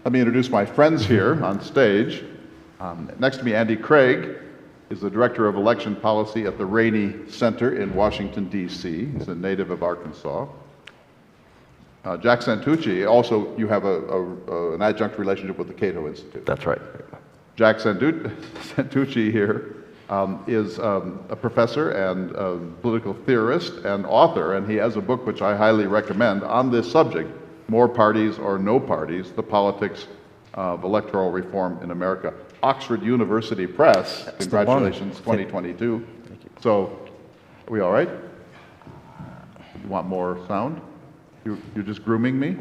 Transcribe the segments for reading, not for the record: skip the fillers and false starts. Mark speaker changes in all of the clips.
Speaker 1: Let me introduce my friends here on stage. Next to me, Andy Craig is the Director of Election Policy at the Rainey Center in Washington, D.C. He's a native of Arkansas. Jack Santucci, also you have an adjunct relationship with the Cato Institute.
Speaker 2: That's right.
Speaker 1: Jack Santucci here is a professor and a political theorist and author, and he has a book which I highly recommend on this subject, More Parties or No Parties, The Politics of Electoral Reform in America. Oxford University Press,
Speaker 2: That's
Speaker 1: congratulations, 2022.
Speaker 2: Thank you.
Speaker 1: So, are we all right? You want more sound? You're just grooming me?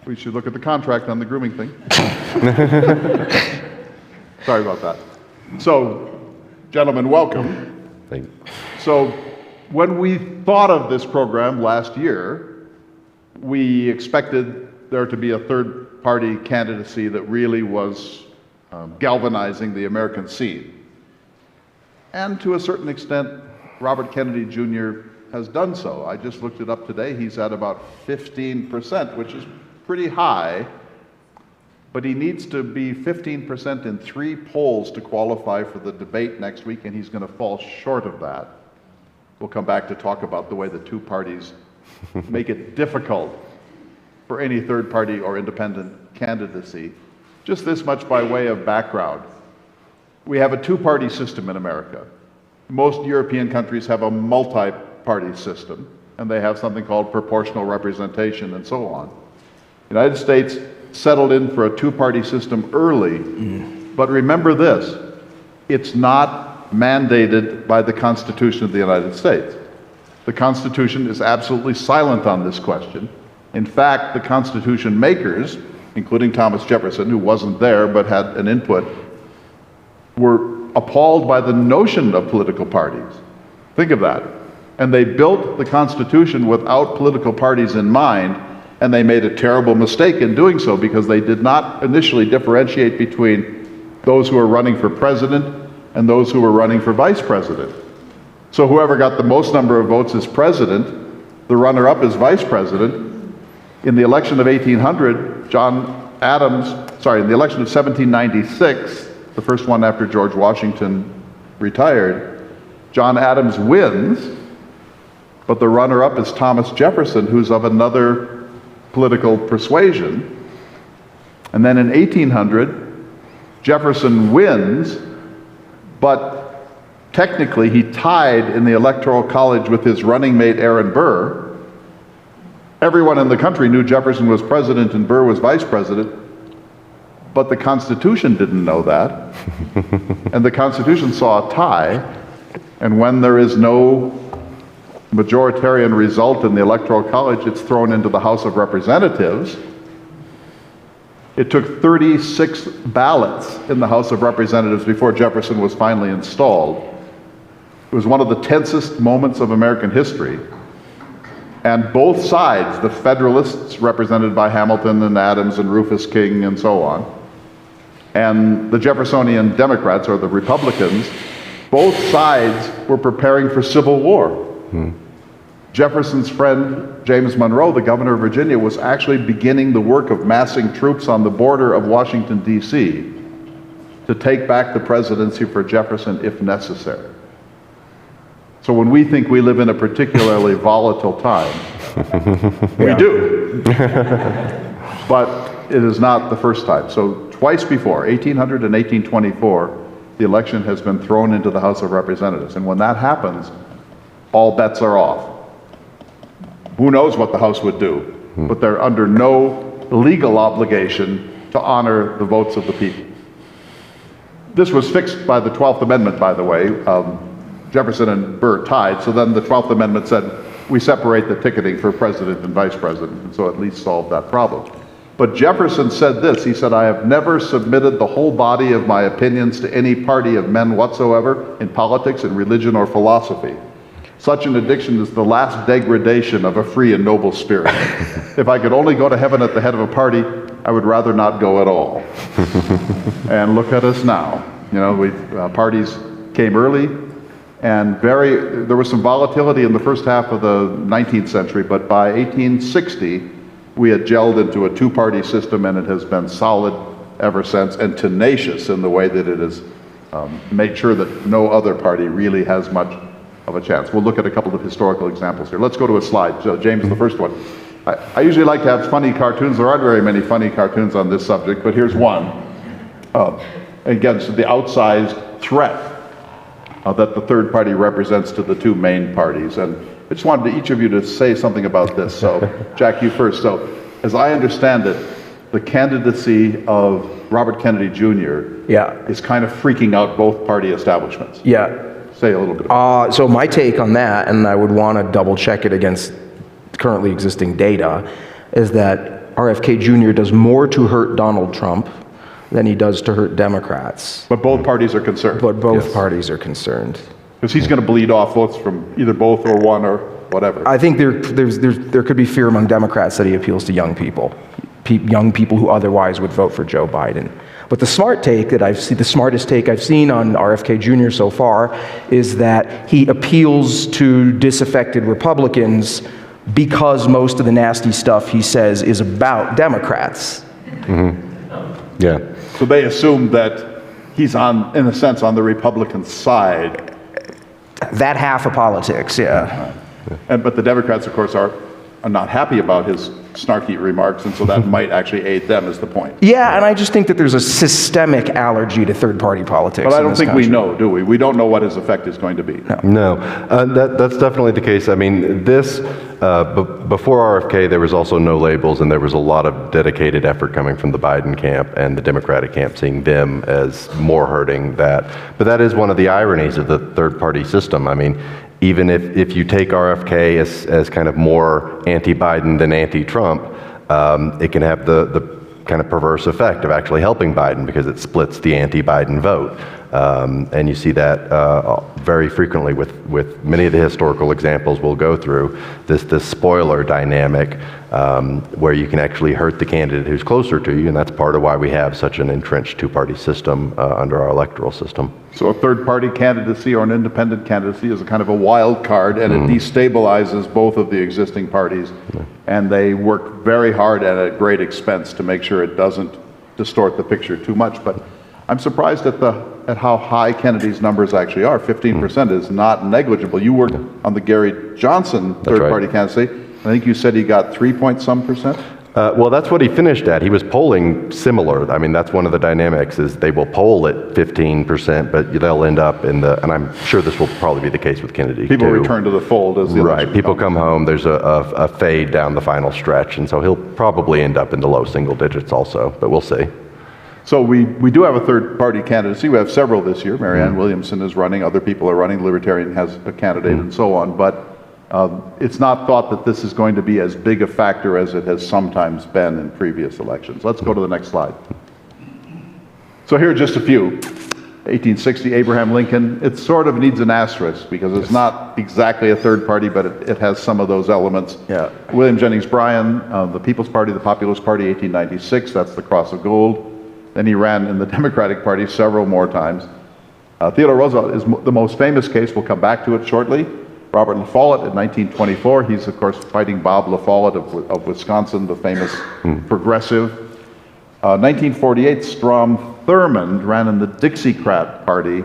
Speaker 1: We should look at the contract on the grooming thing. Sorry about that. So, gentlemen, welcome.
Speaker 2: Thank you.
Speaker 1: So, when we thought of this program last year, we expected there to be a third-party candidacy that really was galvanizing the American scene. And to a certain extent, Robert Kennedy Jr. has done so. I just looked it up today. He's at about 15%, which is pretty high, but he needs to be 15% in 3 polls to qualify for the debate next week, and he's going to fall short of that. We'll come back to talk about the way the two parties make it difficult for any third party or independent candidacy. Just this much by way of background. We have a two-party system in America. Most European countries have a multi-party system, and they have something called proportional representation and so on. The United States settled in for a two-party system early, but remember this, it's not mandated by the Constitution of the United States. The Constitution is absolutely silent on this question. In fact, the Constitution makers, including Thomas Jefferson, who wasn't there but had an input, were appalled by the notion of political parties. Think of that. And they built the Constitution without political parties in mind, and they made a terrible mistake in doing so because they did not initially differentiate between those who were running for president and those who were running for vice president. So whoever got the most number of votes is president, the runner-up is vice president. In the election of 1800, in the election of 1796, the first one after George Washington retired, John Adams wins, but the runner-up is Thomas Jefferson, who's of another political persuasion. And then in 1800, Jefferson wins, but technically he tied in the Electoral College with his running mate Aaron Burr. Everyone in the country knew Jefferson was president and Burr was vice president, but the Constitution didn't know that. And the Constitution saw a tie, and when there is no majoritarian result in the Electoral College, it's thrown into the House of Representatives. It took 36 ballots in the House of Representatives before Jefferson was finally installed. It was one of the tensest moments of American history. And both sides, the Federalists represented by Hamilton and Adams and Rufus King and so on, and the Jeffersonian Democrats, or the Republicans, both sides were preparing for civil war. Jefferson's friend, James Monroe, the governor of Virginia, was actually beginning the work of massing troops on the border of Washington, D.C. to take back the presidency for Jefferson if necessary. So when we think we live in a particularly volatile time, we do. But it is not the first time. So twice before, 1800 and 1824, the election has been thrown into the House of Representatives. And when that happens, all bets are off. Who knows what the House would do, but they're under no legal obligation to honor the votes of the people. This was fixed by the 12th Amendment, by the way. Jefferson and Burr tied, so then the 12th Amendment said, we separate the ticketing for president and vice president, and so at least solved that problem. But Jefferson said this, he said, I have never submitted the whole body of my opinions to any party of men whatsoever in politics, in religion, or philosophy. Such an addiction is the last degradation of a free and noble spirit. If I could only go to heaven at the head of a party, I would rather not go at all. And look at us now. You know, parties came early, and there was some volatility in the first half of the 19th century, but by 1860, we had gelled into a two-party system, and it has been solid ever since, and tenacious in the way that it has made sure that no other party really has much of a chance. We'll look at a couple of historical examples here. Let's go to a slide. So, James, the first one. I usually like to have funny cartoons. There aren't very many funny cartoons on this subject, but here's one. Against the outsized threat that the third party represents to the two main parties. And I just wanted each of you to say something about this. So, Jack, you first. So, as I understand it, the candidacy of Robert Kennedy Jr. is kind of freaking out both party establishments. Say a little bit about
Speaker 2: So my take on that, and I would want to double check it against currently existing data, is that RFK Jr. does more to hurt Donald Trump than he does to hurt Democrats.
Speaker 1: But both parties are concerned.
Speaker 2: But both parties are concerned.
Speaker 1: Because he's going to bleed off votes from either both or one or whatever.
Speaker 2: I think there could be fear among Democrats that he appeals to young people who otherwise would vote for Joe Biden. But the smart take that the smartest take I've seen on RFK Jr. so far is that he appeals to disaffected Republicans because most of the nasty stuff he says is about Democrats.
Speaker 1: So they assume that he's in a sense, on the Republican side.
Speaker 2: That half of politics,
Speaker 1: But the Democrats, of course, are not happy about his snarky remarks, and so that might actually aid them, is the point.
Speaker 2: And I just think that there's a systemic allergy to third-party politics.
Speaker 1: But I don't think we know, do we? We don't know what his effect is going to be.
Speaker 3: No, that's definitely the case. I mean, before RFK, there was also no labels, and there was a lot of dedicated effort coming from the Biden camp and the Democratic camp, seeing them as more hurting that. But that is one of the ironies of the third-party system. I mean, even if you take RFK as kind of more anti-Biden than anti-Trump, it can have the kind of perverse effect of actually helping Biden because it splits the anti-Biden vote. And you see that very frequently with many of the historical examples we'll go through, this spoiler dynamic where you can actually hurt the candidate who's closer to you, and that's part of why we have such an entrenched two-party system under our electoral system.
Speaker 1: So a third-party candidacy or an independent candidacy is a kind of a wild card, and it destabilizes both of the existing parties, and they work very hard and at great expense to make sure it doesn't distort the picture too much. But I'm surprised at how high Kennedy's numbers actually are. 15% is not negligible. You worked on the Gary Johnson third-party candidacy. I think you said he got 3-point-some%?
Speaker 3: Well, that's what he finished at. He was polling similar. I mean, that's one of the dynamics is they will poll at 15%, but they'll end up in and I'm sure this will probably be the case with Kennedy
Speaker 1: People
Speaker 3: too.
Speaker 1: return to the fold as the
Speaker 3: Right, people come home, there's a fade down the final stretch, and so he'll probably end up in the low single digits also, but we'll see.
Speaker 1: So we do have a third-party candidacy. We have several this year. Marianne Williamson is running, other people are running, the Libertarian has a candidate and so on, but it's not thought that this is going to be as big a factor as it has sometimes been in previous elections. Let's go to the next slide. So here are just a few. 1860, Abraham Lincoln. It sort of needs an asterisk because it's not exactly a third party, but it has some of those elements. William Jennings Bryan, the People's Party, the Populist Party, 1896. That's the Cross of Gold. Then he ran in the Democratic Party several more times. Theodore Roosevelt is the most famous case. We'll come back to it shortly. Robert La Follette in 1924. He's, of course, fighting Bob La Follette of Wisconsin, the famous progressive. 1948, Strom Thurmond ran in the Dixiecrat Party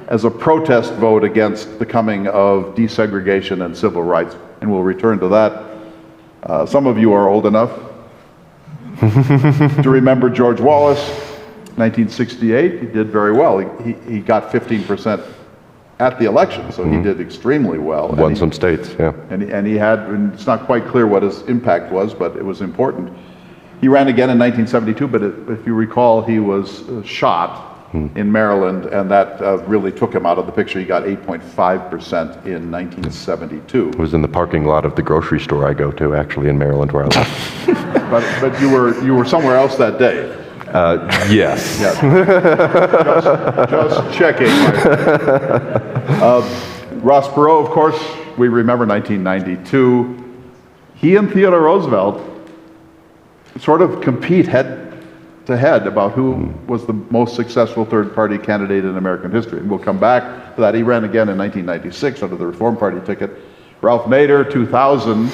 Speaker 1: as a protest vote against the coming of desegregation and civil rights. And we'll return to that. Some of you are old enough to remember George Wallace. 1968, he did very well. He got 15% at the election, so he did extremely well.
Speaker 3: Won some states,
Speaker 1: And he had, and it's not quite clear what his impact was, but it was important. He ran again in 1972, but if you recall, he was shot in Maryland, and that really took him out of the picture. He got 8.5% in 1972.
Speaker 3: It was in the parking lot of the grocery store I go to, actually, in Maryland, where I live.
Speaker 1: but you were somewhere else that day.
Speaker 3: Yes.
Speaker 1: Just checking. Ross Perot, of course, we remember 1992. He and Theodore Roosevelt sort of compete head-to-head about who was the most successful third-party candidate in American history. And we'll come back to that. He ran again in 1996 under the Reform Party ticket. Ralph Nader, 2000.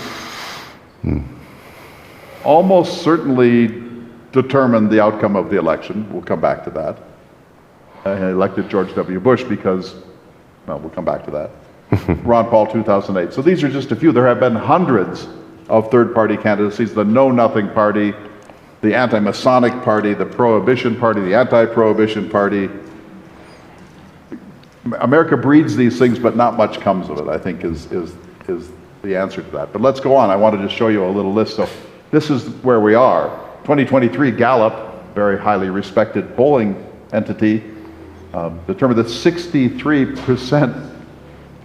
Speaker 1: almost certainly determined the outcome of the election. We'll come back to that. Elected George W. Bush because, well, we'll come back to that. Ron Paul, 2008. So these are just a few. There have been hundreds of third-party candidacies: the Know Nothing Party, the Anti-Masonic Party, the Prohibition Party, the Anti-Prohibition Party. America breeds these things, but not much comes of it, I think, is the answer to that. But let's go on. I wanted to show you a little list. So this is where we are. 2023 Gallup, very highly respected polling entity, determined that 63%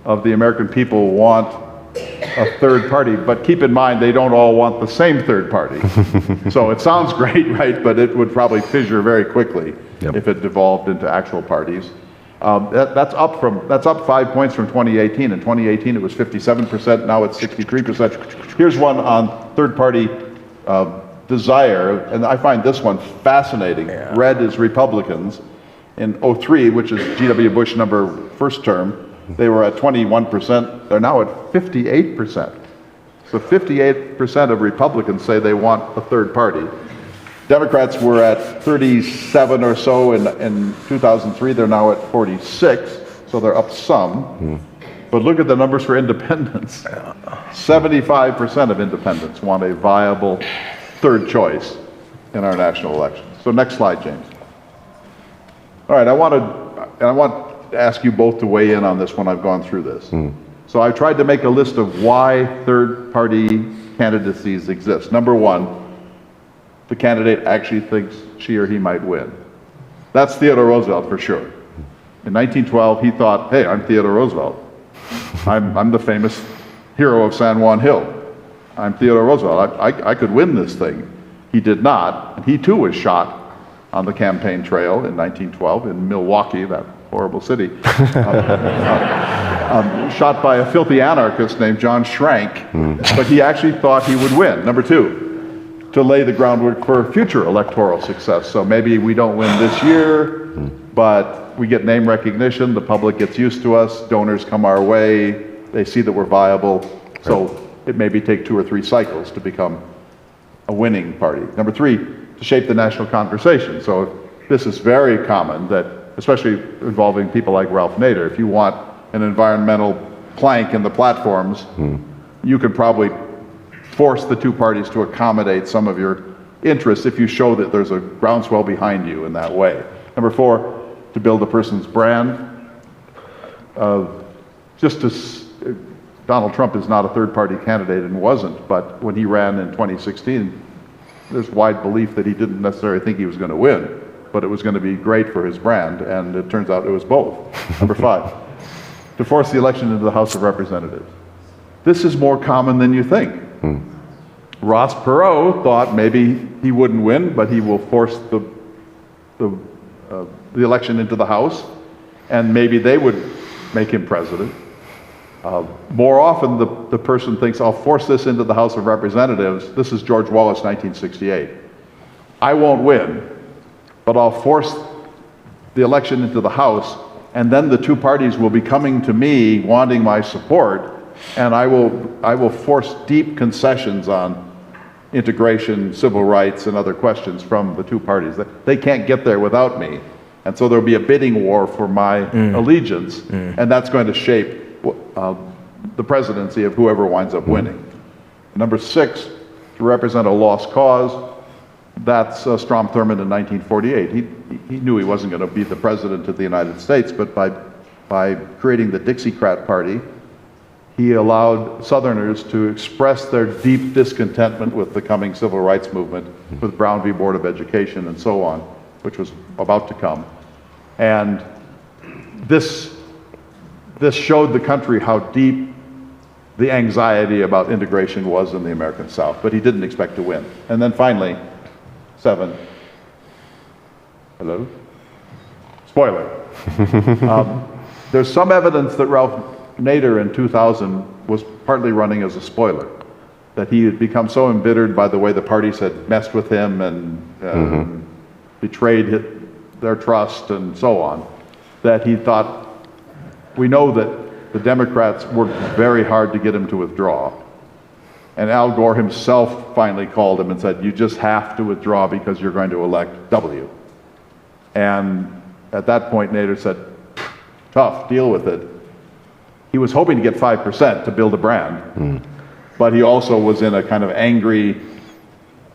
Speaker 1: of the American people want a third party, but keep in mind they don't all want the same third party. So it sounds great, right? But it would probably fissure very quickly if it devolved into actual parties. That's up 5 points from 2018. In 2018 it was 57%, now it's 63%. Here's one on third party desire, and I find this one fascinating. Red is Republicans. In 03, which is G.W. Bush first term, they were at 21%. They're now at 58%. So 58% of Republicans say they want a third party. Democrats were at 37 or so in 2003. They're now at 46, so they're up some. But look at the numbers for independents. 75% of independents want a viable third choice in our national elections. So next slide, James. All right, I want to ask you both to weigh in on this when I've gone through this. So I tried to make a list of why third-party candidacies exist. Number one, the candidate actually thinks she or he might win. That's Theodore Roosevelt for sure. In 1912, he thought, hey, I'm Theodore Roosevelt. I'm the famous hero of San Juan Hill. I'm Theodore Roosevelt. I could win this thing. He did not. And he too was shot on the campaign trail in 1912 in Milwaukee, that horrible city. Shot by a filthy anarchist named John Schrank. But he actually thought he would win. Number two, to lay the groundwork for future electoral success. So maybe we don't win this year, but we get name recognition, the public gets used to us, donors come our way, they see that we're viable. So it maybe take 2 or 3 cycles to become a winning party. Number three, to shape the national conversation. So this is very common, that especially involving people like Ralph Nader, if you want an environmental plank in the platforms, you could probably force the two parties to accommodate some of your interests if you show that there's a groundswell behind you in that way. Number four, to build a person's brand. Donald Trump is not a third-party candidate and wasn't, but when he ran in 2016, there's wide belief that he didn't necessarily think he was going to win, but it was going to be great for his brand, and it turns out it was both. Number five, to force the election into the House of Representatives. This is more common than you think. Ross Perot thought maybe he wouldn't win, but he will force the election into the House, and maybe they would make him president. More often, the person thinks, I'll force this into the House of Representatives. This is George Wallace, 1968. I won't win, but I'll force the election into the House, and then the two parties will be coming to me wanting my support, and I will force deep concessions on integration, civil rights, and other questions from the two parties. They can't get there without me, and so there'll be a bidding war for my allegiance, and that's going to shape the presidency of whoever winds up winning. Number six, to represent a lost cause. That's Strom Thurmond in 1948. He knew he wasn't going to be the president of the United States, but by creating the Dixiecrat Party, he allowed Southerners to express their deep discontentment with the coming civil rights movement, with Brown v. Board of Education and so on, which was about to come. And this showed the country how deep the anxiety about integration was in the American South, but he didn't expect to win. And then finally, 7. Hello? Spoiler. There's some evidence that Ralph Nader in 2000 was partly running as a spoiler, that he had become so embittered by the way the parties had messed with him and betrayed their trust and so on, that he thought, we know that the Democrats worked very hard to get him to withdraw. And Al Gore himself finally called him and said, you just have to withdraw because you're going to elect W. And at that point, Nader said, tough, deal with it. He was hoping to get 5% to build a brand, but he also was in a kind of angry,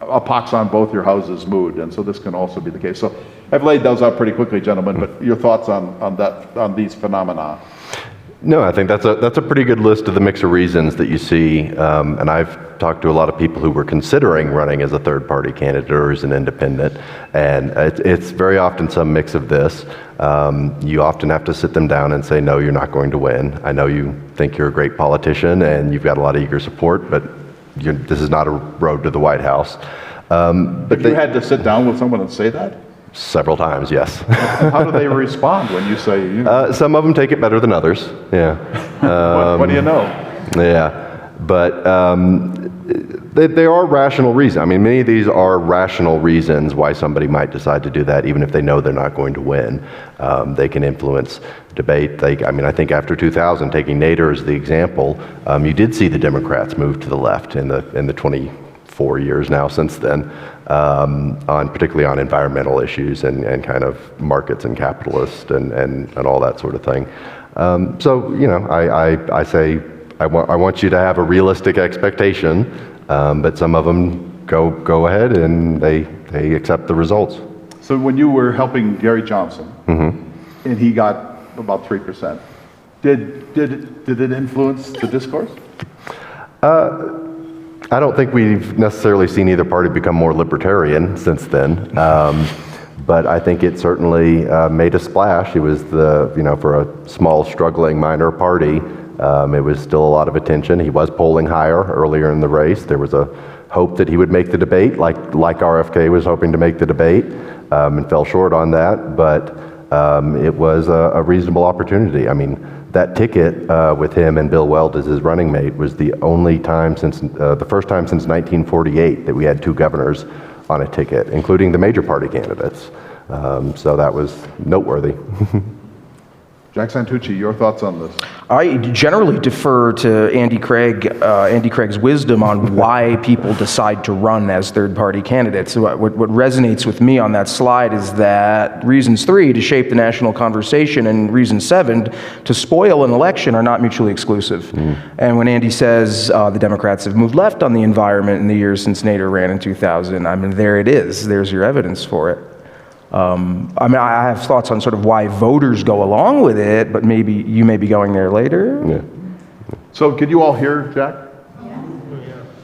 Speaker 1: a pox on both your houses mood, and so this can also be the case. So I've laid those out pretty quickly, gentlemen, but your thoughts on these phenomena?
Speaker 3: No, I think that's a pretty good list of the mix of reasons that you see, and I've talked to a lot of people who were considering running as a third-party candidate or as an independent, and it's very often some mix of this. You often have to sit them down and say, no, you're not going to win. I know you think you're a great politician and you've got a lot of eager support, but this is not a road to the White House.
Speaker 1: But you had to sit down with someone and say that?
Speaker 3: Several times, yes.
Speaker 1: How do they respond when you say,
Speaker 3: some of them take it better than others, yeah.
Speaker 1: What do you know?
Speaker 3: Yeah, but they are rational reasons. I mean, many of these are rational reasons why somebody might decide to do that, even if they know they're not going to win. They can influence debate. I think after 2000, taking Nader as the example, you did see the Democrats move to the left in the 24 years now since then, particularly on environmental issues and kind of markets and capitalist and all that sort of thing. I say I want you to have a realistic expectation, but some of them go ahead and they accept the results.
Speaker 1: So when you were helping Gary Johnson, and he got about 3%, did it influence the discourse?
Speaker 3: I don't think we've necessarily seen either party become more libertarian since then, but I think it certainly made a splash. It was for a small, struggling minor party, it was still a lot of attention. He was polling higher earlier in the race. There was a hope that he would make the debate, like RFK was hoping to make the debate, and fell short on that, but it was a reasonable opportunity. I mean, that ticket with him and Bill Weld as his running mate was the only time since, the first time since 1948 that we had two governors on a ticket, including the major party candidates. So that was noteworthy.
Speaker 1: Jack Santucci, your thoughts on this?
Speaker 2: I generally defer to Andy Craig's wisdom on why people decide to run as third-party candidates. So what resonates with me on that slide is that reasons 3, to shape the national conversation, and reason 7, to spoil an election, are not mutually exclusive. And when Andy says the Democrats have moved left on the environment in the years since Nader ran in 2000, I mean, there it is. There's your evidence for it. I have thoughts on sort of why voters go along with it, but maybe you may be going there later.
Speaker 3: Yeah.
Speaker 1: So could you all hear Jack? Yeah.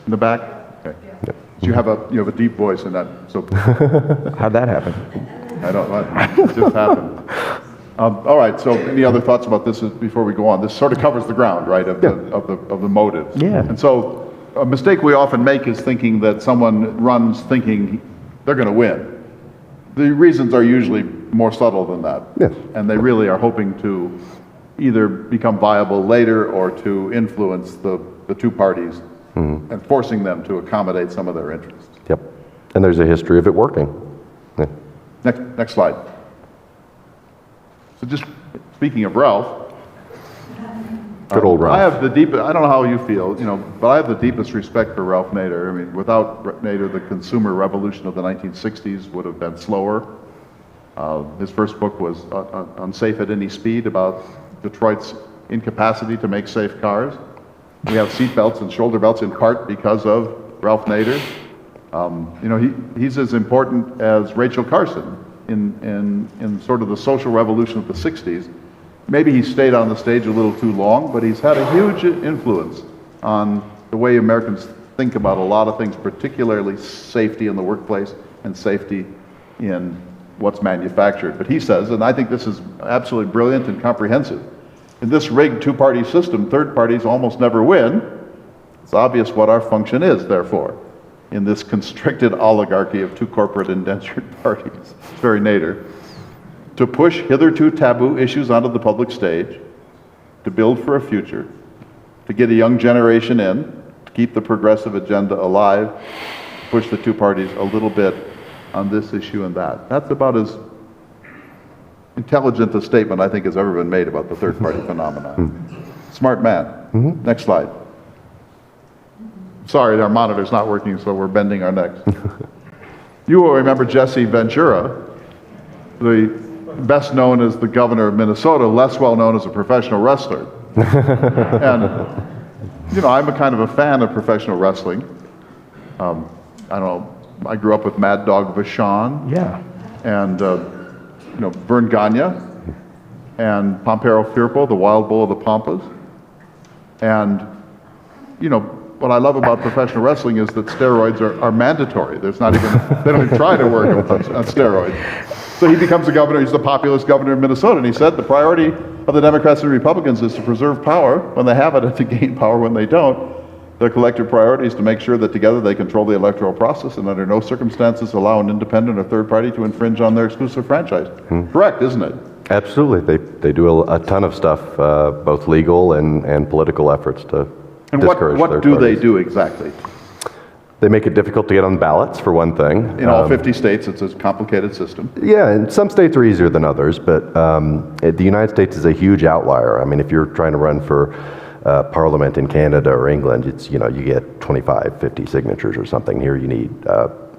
Speaker 1: In the back? Okay. Yeah. So you have a deep voice in that. So
Speaker 2: How'd that happen?
Speaker 1: I don't know. It just happened. All right. So any other thoughts about this before we go on? This sort of covers the ground, right, of the motive.
Speaker 2: Yeah.
Speaker 1: And so a mistake we often make is thinking that someone runs thinking they're going to win. The reasons are usually more subtle than that.
Speaker 3: Yes.
Speaker 1: And they really are hoping to either become viable later or to influence the two parties and forcing them to accommodate some of their interests.
Speaker 3: Yep. And there's a history of it working. Yeah.
Speaker 1: Next slide. So just speaking of Ralph.
Speaker 3: Good old Ralph.
Speaker 1: I have the deepest, I don't know how you feel, but I have the deepest respect for Ralph Nader. I mean, without Nader, the consumer revolution of the 1960s would have been slower. His first book was Unsafe at Any Speed, about Detroit's incapacity to make safe cars. We have seat belts and shoulder belts in part because of Ralph Nader. He's as important as Rachel Carson in sort of the social revolution of the 60s. Maybe he stayed on the stage a little too long, but he's had a huge influence on the way Americans think about a lot of things, particularly safety in the workplace and safety in what's manufactured. But he says, and I think this is absolutely brilliant and comprehensive, in this rigged two-party system, third parties almost never win. It's obvious what our function is, therefore, in this constricted oligarchy of two corporate indentured parties. It's very Nader. To push hitherto taboo issues onto the public stage, to build for a future, to get a young generation in, to keep the progressive agenda alive, to push the two parties a little bit on this issue and that. That's about as intelligent a statement I think has ever been made about the third party phenomenon. Smart man. Next slide. Sorry, our monitor's not working, so we're bending our necks. You will remember Jesse Ventura, the best known as the governor of Minnesota, less well known as a professional wrestler. And, you know, I'm a kind of a fan of professional wrestling. I don't know, I grew up with Mad Dog Vachon.
Speaker 2: Yeah.
Speaker 1: And, you know, Vern Gagne and Pampero Firpo, the wild bull of the Pampas. And, you know, what I love about professional wrestling is that steroids are mandatory. There's not even, they don't even try to work on steroids. So he becomes the governor, he's the populist governor of Minnesota, and he said the priority of the Democrats and Republicans is to preserve power when they have it and to gain power when they don't. Their collective priority is to make sure that together they control the electoral process and under no circumstances allow an independent or third party to infringe on their exclusive franchise. Correct, isn't it?
Speaker 3: Absolutely. They do a ton of stuff, both legal and political efforts to discourage
Speaker 1: what
Speaker 3: third
Speaker 1: do they
Speaker 3: parties.
Speaker 1: do exactly?
Speaker 3: They make it difficult to get on ballots, for one thing.
Speaker 1: In all 50 states, it's a complicated system.
Speaker 3: Yeah, and some states are easier than others, but the United States is a huge outlier. I mean, if you're trying to run for Parliament in Canada or England, it's, you know, you get 25, 50 signatures or something. Here you need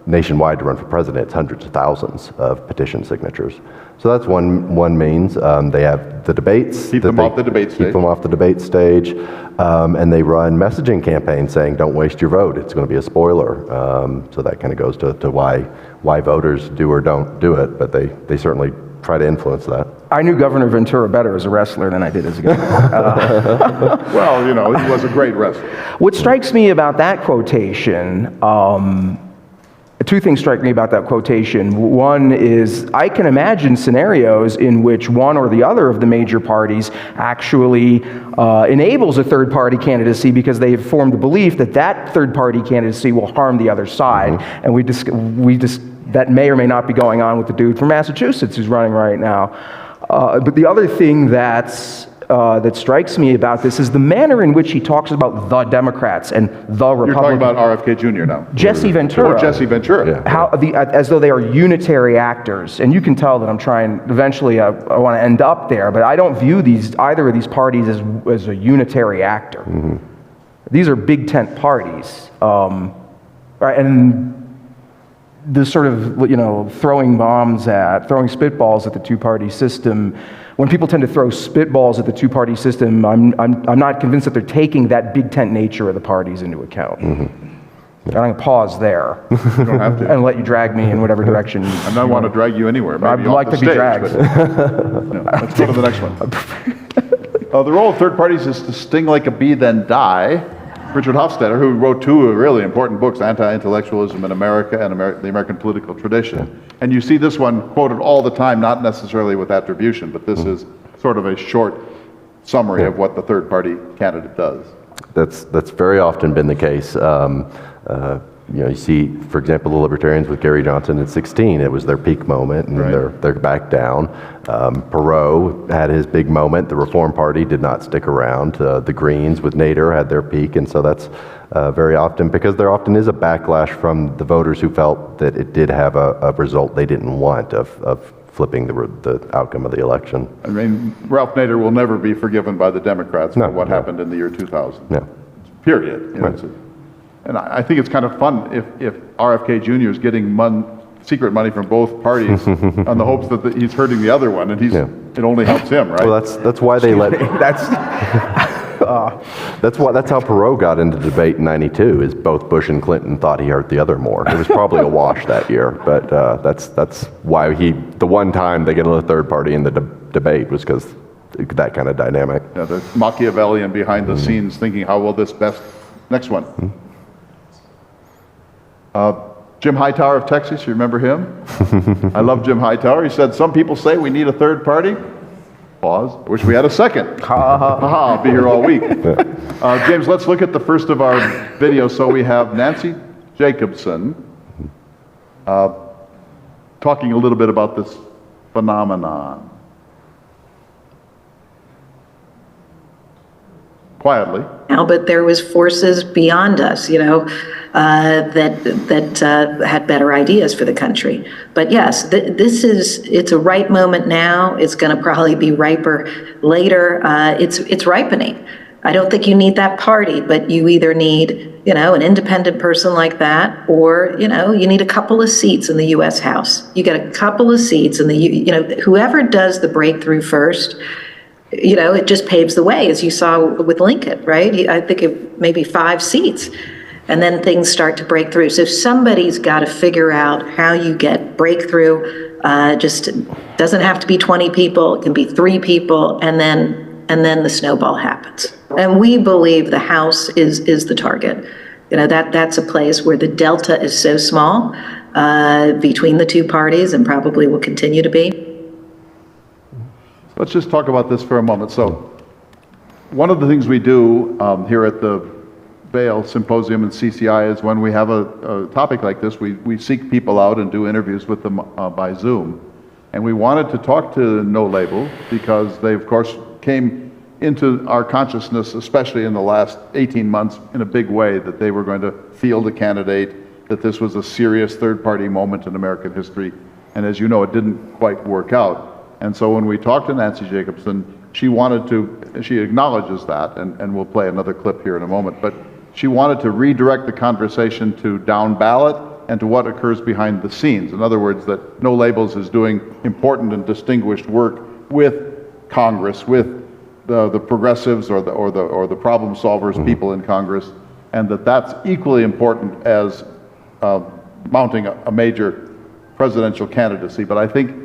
Speaker 3: nationwide to run for president, it's hundreds of thousands of petition signatures. So that's one means. They have the debates.
Speaker 1: Keep them off the debate stage.
Speaker 3: Keep them off the debate stage. And they run messaging campaigns saying, don't waste your vote, it's going to be a spoiler. So that kind of goes to why voters do or don't do it, but they certainly try to influence that.
Speaker 2: I knew Governor Ventura better as a wrestler than I did as a governor.
Speaker 1: Well, you know, he was a great wrestler.
Speaker 2: What strikes me about that quotation, two things strike me about that quotation. One is I can imagine scenarios in which one or the other of the major parties actually enables a third-party candidacy because they have formed the belief that that third-party candidacy will harm the other side. And that may or may not be going on with the dude from Massachusetts who's running right now. But the other thing that strikes me about this is the manner in which he talks about the Democrats and the Republicans.
Speaker 1: You're talking about RFK Jr. now.
Speaker 2: Jesse Ventura.
Speaker 1: Or Jesse Ventura.
Speaker 3: Yeah.
Speaker 2: As though they are unitary actors. And you can tell that I'm trying, eventually I want to end up there, but I don't view either of these parties as a unitary actor. These are big tent parties. Right, and the sort of, you know, throwing spitballs at the two-party system. When people tend to throw spitballs at the two-party system, I'm not convinced that they're taking that big tent nature of the parties into account. I'm going to pause there.
Speaker 1: You don't have to.
Speaker 2: And let you drag me in whatever direction.
Speaker 1: I don't want to drag you anywhere. Maybe
Speaker 2: I'd
Speaker 1: off
Speaker 2: like
Speaker 1: the
Speaker 2: to be
Speaker 1: stage,
Speaker 2: dragged.
Speaker 1: but, no, let's go to the next one. The role of third parties is to sting like a bee, then die. Richard Hofstadter, who wrote two really important books, Anti-Intellectualism in America and the American Political Tradition. And you see this one quoted all the time, not necessarily with attribution, but this is sort of a short summary of what the third party candidate does.
Speaker 3: That's very often been the case. You know, you see, for example, the Libertarians with Gary Johnson in 2016. It was their peak moment, and they're back down. Perot had his big moment. The Reform Party did not stick around. The Greens with Nader had their peak, and so that's very often because there often is a backlash from the voters who felt that it did have a result they didn't want of flipping the outcome of the election.
Speaker 1: I mean, Ralph Nader will never be forgiven by the Democrats for what happened in the year 2000.
Speaker 3: No.
Speaker 1: Period. You know, and I think it's kind of fun if RFK Jr. is getting secret money from both parties on the hopes that he's hurting the other one, and it only helps him, right?
Speaker 3: Well, that's why they let. That's how Perot got into the debate in '92. Is both Bush and Clinton thought he hurt the other more. It was probably a wash that year, but that's why the one time they get a third party in the debate was because that kind of dynamic.
Speaker 1: Yeah, the Machiavellian behind the scenes thinking, how will this best? Next one. Jim Hightower of Texas, you remember him? I love Jim Hightower. He said, some people say we need a third party. Pause. Wish we had a second. I'll be here all week. James, let's look at the first of our videos. So we have Nancy Jacobson talking a little bit about this phenomenon. Quietly.
Speaker 4: Now, but there was forces beyond us, you know, that had better ideas for the country. But yes, it's a ripe moment now. It's going to probably be riper later. It's ripening. I don't think you need that party, but you either need, an independent person like that, or, you need a couple of seats in the U.S. House. You get a couple of seats in the, whoever does the breakthrough first, it just paves the way, as you saw with Lincoln, right? I think it maybe 5 seats, and then things start to break through. So somebody's got to figure out how you get breakthrough. Just doesn't have to be 20 people. It can be 3 people, and then the snowball happens. And we believe the House is the target. That's a place where the delta is so small between the two parties, and probably will continue to be.
Speaker 1: Let's just talk about this for a moment. So one of the things we do here at the Vail Symposium and CCI is when we have a topic like this, we seek people out and do interviews with them by Zoom. And we wanted to talk to No Label because they, of course, came into our consciousness, especially in the last 18 months, in a big way, that they were going to field a candidate, that this was a serious third-party moment in American history. And as you know, it didn't quite work out. And so when we talked to Nancy Jacobson, she acknowledges that, and we'll play another clip here in a moment, but she wanted to redirect the conversation to down ballot and to what occurs behind the scenes. In other words, that No Labels is doing important and distinguished work with Congress, with the progressives or the problem solvers, people in Congress, and that's equally important as mounting a major presidential candidacy. But I think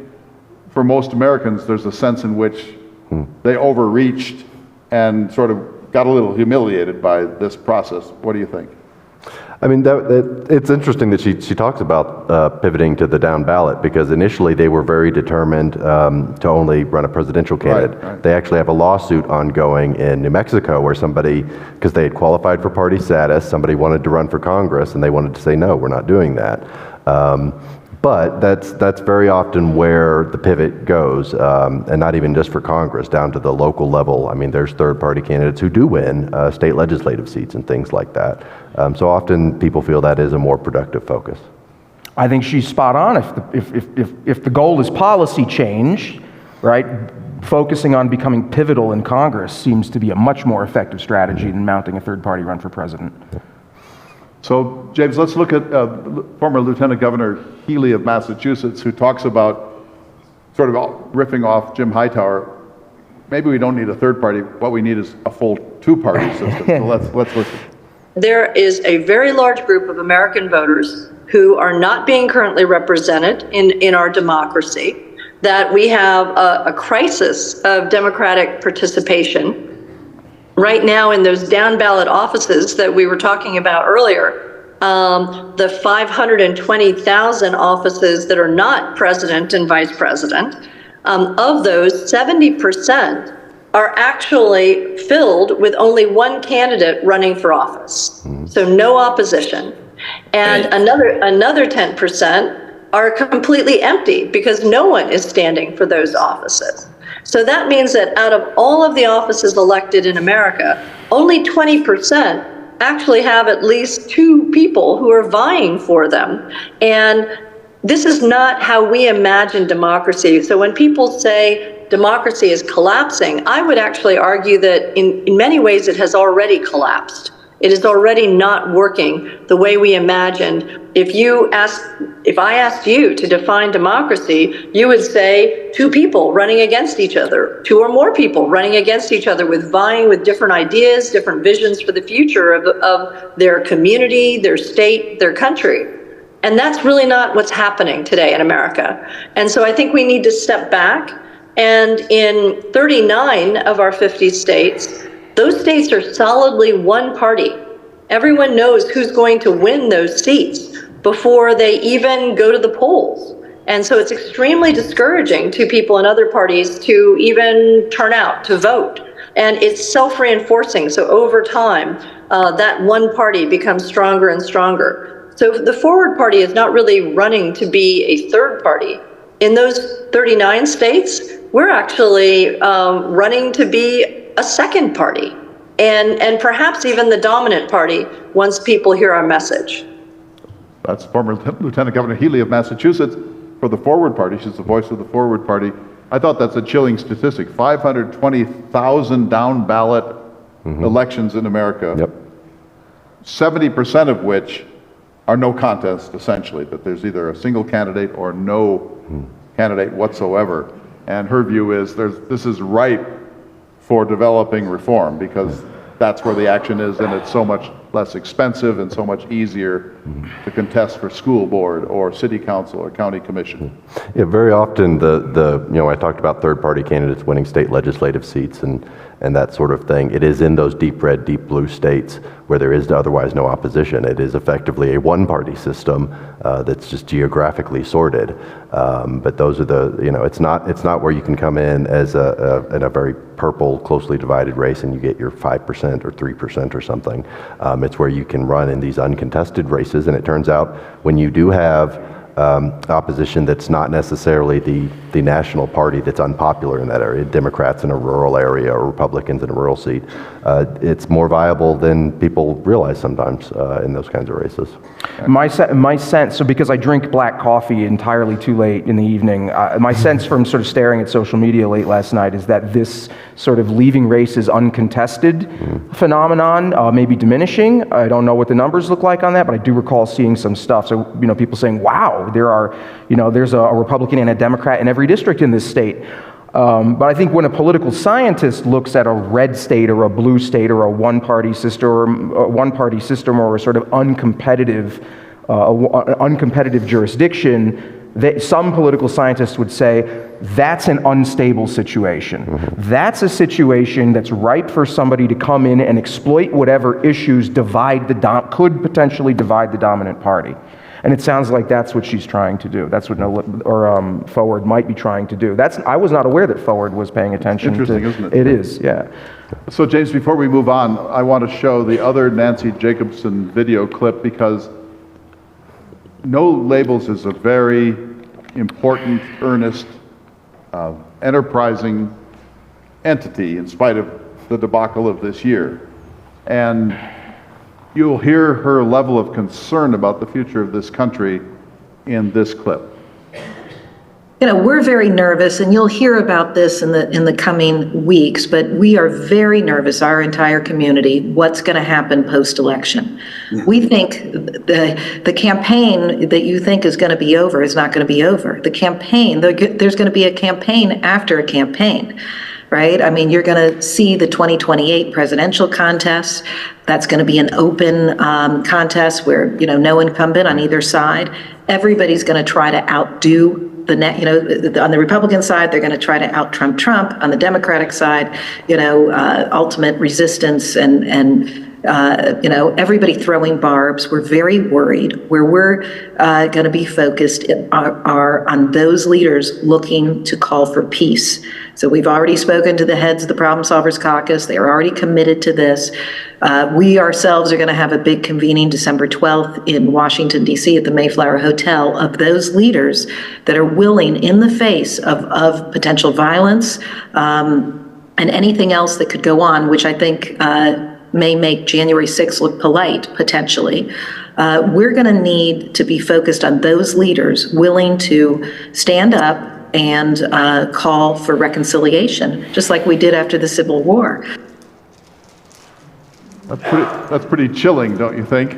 Speaker 1: for most Americans, there's a sense in which they overreached and sort of got a little humiliated by this process. What do you think?
Speaker 3: I mean, it's interesting that she talks about pivoting to the down ballot, because initially they were very determined to only run a presidential candidate.
Speaker 1: Right.
Speaker 3: They actually have a lawsuit ongoing in New Mexico where somebody, because they had qualified for party status, somebody wanted to run for Congress and they wanted to say, no, we're not doing that. But that's very often where the pivot goes, and not even just for Congress, down to the local level. I mean, there's third-party candidates who do win state legislative seats and things like that. So often people feel that is a more productive focus.
Speaker 2: I think she's spot on. If the goal is policy change, right, focusing on becoming pivotal in Congress seems to be a much more effective strategy than mounting a third-party run for president.
Speaker 1: So, James, let's look at former Lieutenant Governor Healy of Massachusetts, who talks about sort of riffing off Jim Hightower. Maybe we don't need a third party. What we need is a full two-party system. So let's listen.
Speaker 5: There is a very large group of American voters who are not being currently represented in our democracy, that we have a crisis of democratic participation. Right now, in those down ballot offices that we were talking about earlier, the 520,000 offices that are not president and vice president, of those, 70% are actually filled with only one candidate running for office. So no opposition. And another 10% are completely empty because no one is standing for those offices. So that means that out of all of the offices elected in America, only 20% actually have at least 2 people who are vying for them. And this is not how we imagine democracy. So when people say democracy is collapsing, I would actually argue that in many ways it has already collapsed. It is already not working the way we imagined. If I asked you to define democracy, you would say 2 people running against each other, 2 or more people running against each other, vying with different ideas, different visions for the future of their community, their state, their country. And that's really not what's happening today in America. And so I think we need to step back. And in 39 of our 50 states, those states are solidly one party. Everyone knows who's going to win those seats before they even go to the polls. And so it's extremely discouraging to people in other parties to even turn out to vote. And it's self-reinforcing. So over time, that one party becomes stronger and stronger. So the Forward Party is not really running to be a third party. In those 39 states, we're actually running to be a second party, and perhaps even the dominant party once people hear our message.
Speaker 1: That's former Lieutenant Governor Healy of Massachusetts for the Forward Party. She's the voice of the Forward Party. I thought that's a chilling statistic. 520,000 down ballot elections in America,
Speaker 3: Yep.
Speaker 1: 70% of which are no contest, essentially, that there's either a single candidate or no candidate whatsoever. And her view is this is ripe for developing reform because that's where the action is, and it's so much less expensive and so much easier to contest for school board or city council or county commission.
Speaker 3: Yeah, very often I talked about third-party candidates winning state legislative seats and that sort of thing. It is in those deep red, deep blue states where there is otherwise no opposition. It is effectively a one-party system that's just geographically sorted. But those are it's not where you can come in as in a very purple, closely divided race and you get your 5% or 3% or something. It's where you can run in these uncontested races, and it turns out when you do have opposition that's not necessarily the national party that's unpopular in that area, Democrats in a rural area or Republicans in a rural seat, it's more viable than people realize sometimes in those kinds of races.
Speaker 2: My sense, so because I drink black coffee entirely too late in the evening, my sense from sort of staring at social media late last night is that this sort of leaving races uncontested phenomenon may be diminishing. I don't know what the numbers look like on that, but I do recall seeing some stuff. So, people saying, wow, there's a Republican and a Democrat in every district in this state. But I think when a political scientist looks at a red state or a blue state or a one-party system or a sort of uncompetitive jurisdiction, some political scientists would say that's an unstable situation. That's a situation that's ripe for somebody to come in and exploit whatever issues could potentially divide the dominant party. And it sounds like that's what she's trying to do. That's what Forward might be trying to do. I was not aware that Forward was paying attention to.
Speaker 1: Interesting, isn't it?
Speaker 2: It is, yeah.
Speaker 1: So James, before we move on, I want to show the other Nancy Jacobson video clip because No Labels is a very important, earnest, enterprising entity in spite of the debacle of this year. And you'll hear her level of concern about the future of this country in this clip.
Speaker 4: We're very nervous, and you'll hear about this in the coming weeks, but we are very nervous, our entire community, what's going to happen post-election. We think the campaign that you think is going to be over is not going to be over. The campaign, there's going to be a campaign after a campaign. Right? I mean, you're going to see the 2028 presidential contest. That's going to be an open contest where, no incumbent on either side. Everybody's going to try to outdo on the Republican side, they're going to try to out-Trump Trump. On the Democratic side, ultimate resistance and everybody throwing barbs. We're very worried. Where we're going to be focused are on those leaders looking to call for peace. So we've already spoken to the heads of the Problem Solvers Caucus. They are already committed to this. We ourselves are going to have a big convening December 12th in Washington, D.C. at the Mayflower Hotel of those leaders that are willing, in the face of potential violence and anything else that could go on, which I think may make January 6th look polite, potentially. We're going to need to be focused on those leaders willing to stand up and call for reconciliation, just like we did after the Civil War.
Speaker 1: That's pretty chilling, don't you think?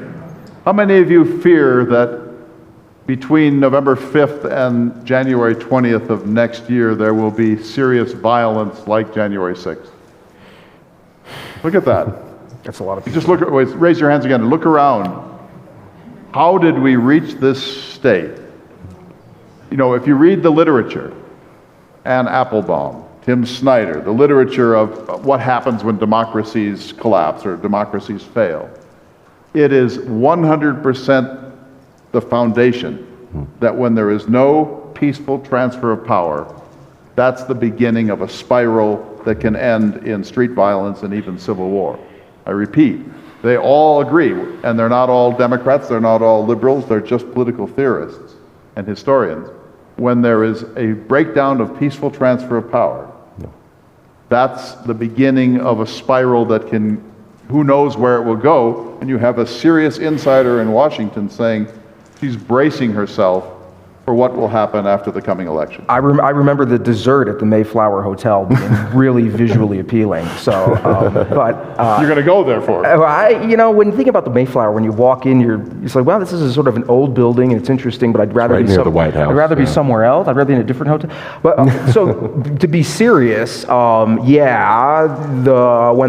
Speaker 1: How many of you fear that between November 5th and January 20th of next year, there will be serious violence like January 6th? Look at that.
Speaker 2: That's a lot of people.
Speaker 1: Just raise your hands again and look around. How did we reach this state? If you read the literature, Ann Applebaum, Tim Snyder, the literature of what happens when democracies collapse or democracies fail, it is 100% the foundation that when there is no peaceful transfer of power, that's the beginning of a spiral that can end in street violence and even civil war. I repeat, they all agree, and they're not all Democrats, they're not all liberals, they're just political theorists and historians. When there is a breakdown of peaceful transfer of power, that's the beginning of a spiral that can, who knows where it will go, and you have a serious insider in Washington saying she's bracing herself for what will happen after the coming election?
Speaker 2: I remember the dessert at the Mayflower Hotel being really visually appealing. So,
Speaker 1: You're going to go there for it.
Speaker 2: when you think about the Mayflower, when you walk in, it's like, wow, this is a sort of an old building and it's interesting, but I'd rather
Speaker 3: right
Speaker 2: be
Speaker 3: near the White House,
Speaker 2: I'd rather be
Speaker 3: yeah.
Speaker 2: somewhere else. I'd rather be in a different hotel. But so, to be serious, when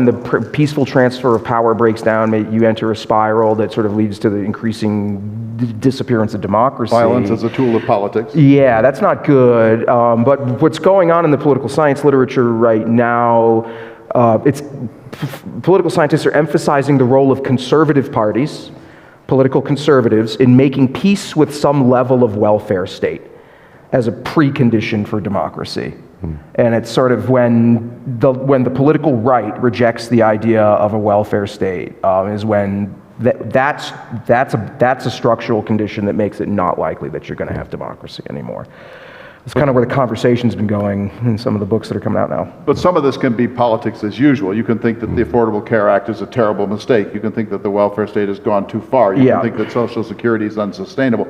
Speaker 2: the peaceful transfer of power breaks down, you enter a spiral that sort of leads to the increasing disappearance of democracy.
Speaker 1: Violence as a tool of politics.
Speaker 2: Yeah, that's not good. But what's going on in the political science literature right now, political scientists are emphasizing the role of conservative parties, political conservatives, in making peace with some level of welfare state as a precondition for democracy. And it's sort of when the political right rejects the idea of a welfare state is when that's a structural condition that makes it not likely that you're going to have democracy anymore. It's kind of where the conversation's been going in some of the books that are coming out now.
Speaker 1: But some of this can be politics as usual. You can think that the Affordable Care Act is a terrible mistake. You can think that the welfare state has gone too far. You can think that Social Security is unsustainable.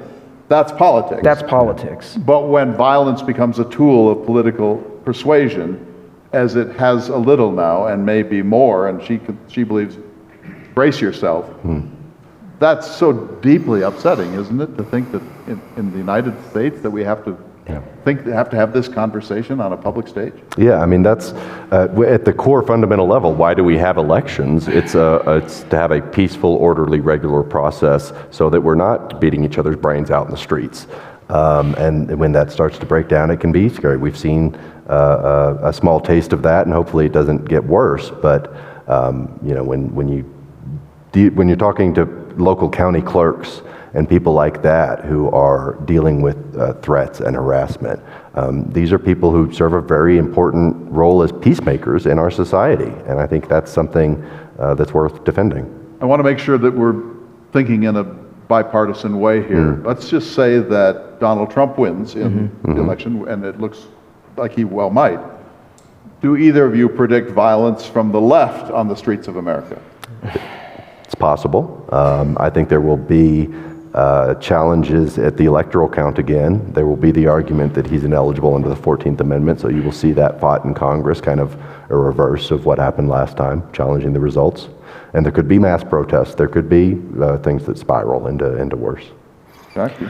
Speaker 1: That's politics.
Speaker 2: That's politics.
Speaker 1: But when violence becomes a tool of political persuasion, as it has a little now, and maybe more, and she believes, brace yourself, that's so deeply upsetting, isn't it, to think that in the United States that we have to have this conversation on a public stage?
Speaker 3: Yeah, I mean, that's at the core fundamental level. Why do we have elections? It's to have a peaceful, orderly, regular process so that we're not beating each other's brains out in the streets. And when that starts to break down, it can be scary. We've seen a small taste of that, and hopefully it doesn't get worse. But when you're talking to local county clerks and people like that who are dealing with threats and harassment, these are people who serve a very important role as peacemakers in our society, and I think that's something that's worth defending.
Speaker 1: I want to make sure that we're thinking in a bipartisan way here. Let's just say that Donald Trump wins in the election, and it looks like he well might. Do either of you predict violence from the left on the streets of America?
Speaker 3: It's possible. I think there will be challenges at the electoral count again. There will be the argument that he's ineligible under the 14th Amendment, so you will see that fought in Congress, kind of a reverse of what happened last time, challenging the results. And there could be mass protests. There could be things that spiral into worse.
Speaker 1: Exactly.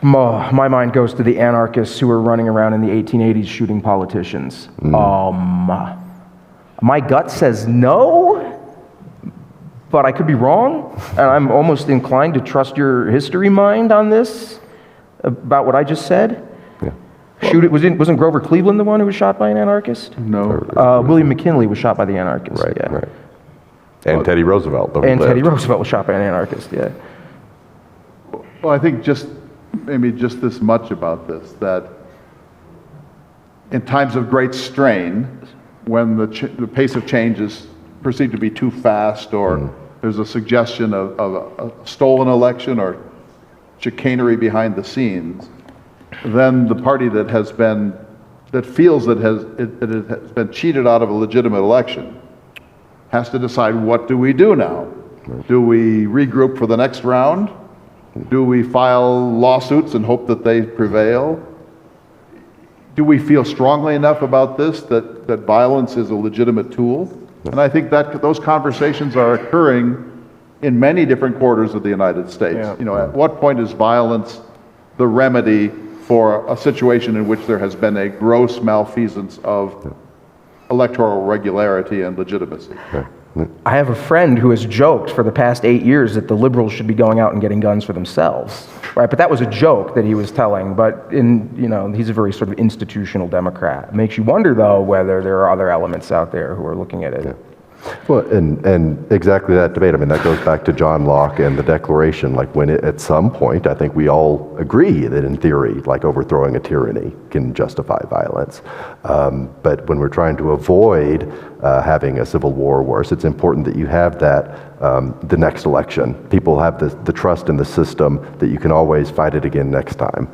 Speaker 2: My mind goes to the anarchists who were running around in the 1880s shooting politicians. My gut says no, but I could be wrong, and I'm almost inclined to trust your history mind on this, about what I just said. Yeah. Wasn't Grover Cleveland the one who was shot by an anarchist?
Speaker 1: No.
Speaker 2: William McKinley was shot by the anarchist.
Speaker 3: Right,
Speaker 2: yeah.
Speaker 3: right. And Teddy Roosevelt.
Speaker 2: Teddy Roosevelt was shot by an anarchist, yeah.
Speaker 1: Well, I think maybe just this much about this, that in times of great strain, when the pace of change is perceived to be too fast, or there's a suggestion of a stolen election or chicanery behind the scenes, then the party that feels that it has been cheated out of a legitimate election has to decide, what do we do now? Do we regroup for the next round? Do we file lawsuits and hope that they prevail? Do we feel strongly enough about this that violence is a legitimate tool? And I think that those conversations are occurring in many different quarters of the United States. Yeah. At what point is violence the remedy for a situation in which there has been a gross malfeasance of electoral regularity and legitimacy?
Speaker 3: Right.
Speaker 2: I have a friend who has joked for the past 8 years that the liberals should be going out and getting guns for themselves, right? But that was a joke that he was telling. But he's a very sort of institutional Democrat. It makes you wonder, though, whether there are other elements out there who are looking at it.
Speaker 3: Yeah. Well, and exactly that debate. I mean, that goes back to John Locke and the Declaration. Like at some point, I think we all agree that in theory, like overthrowing a tyranny can justify violence. But when we're trying to avoid having a civil war or worse, it's important that you have that the next election. People have the trust in the system that you can always fight it again next time.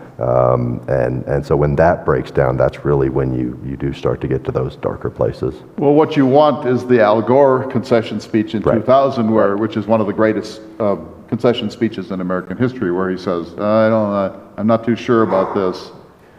Speaker 3: And so when that breaks down, that's really when you do start to get to those darker places.
Speaker 1: Well, what you want is the Al Gore concession speech in 2000, which is one of the greatest concession speeches in American history where he says, I'm not too sure about this.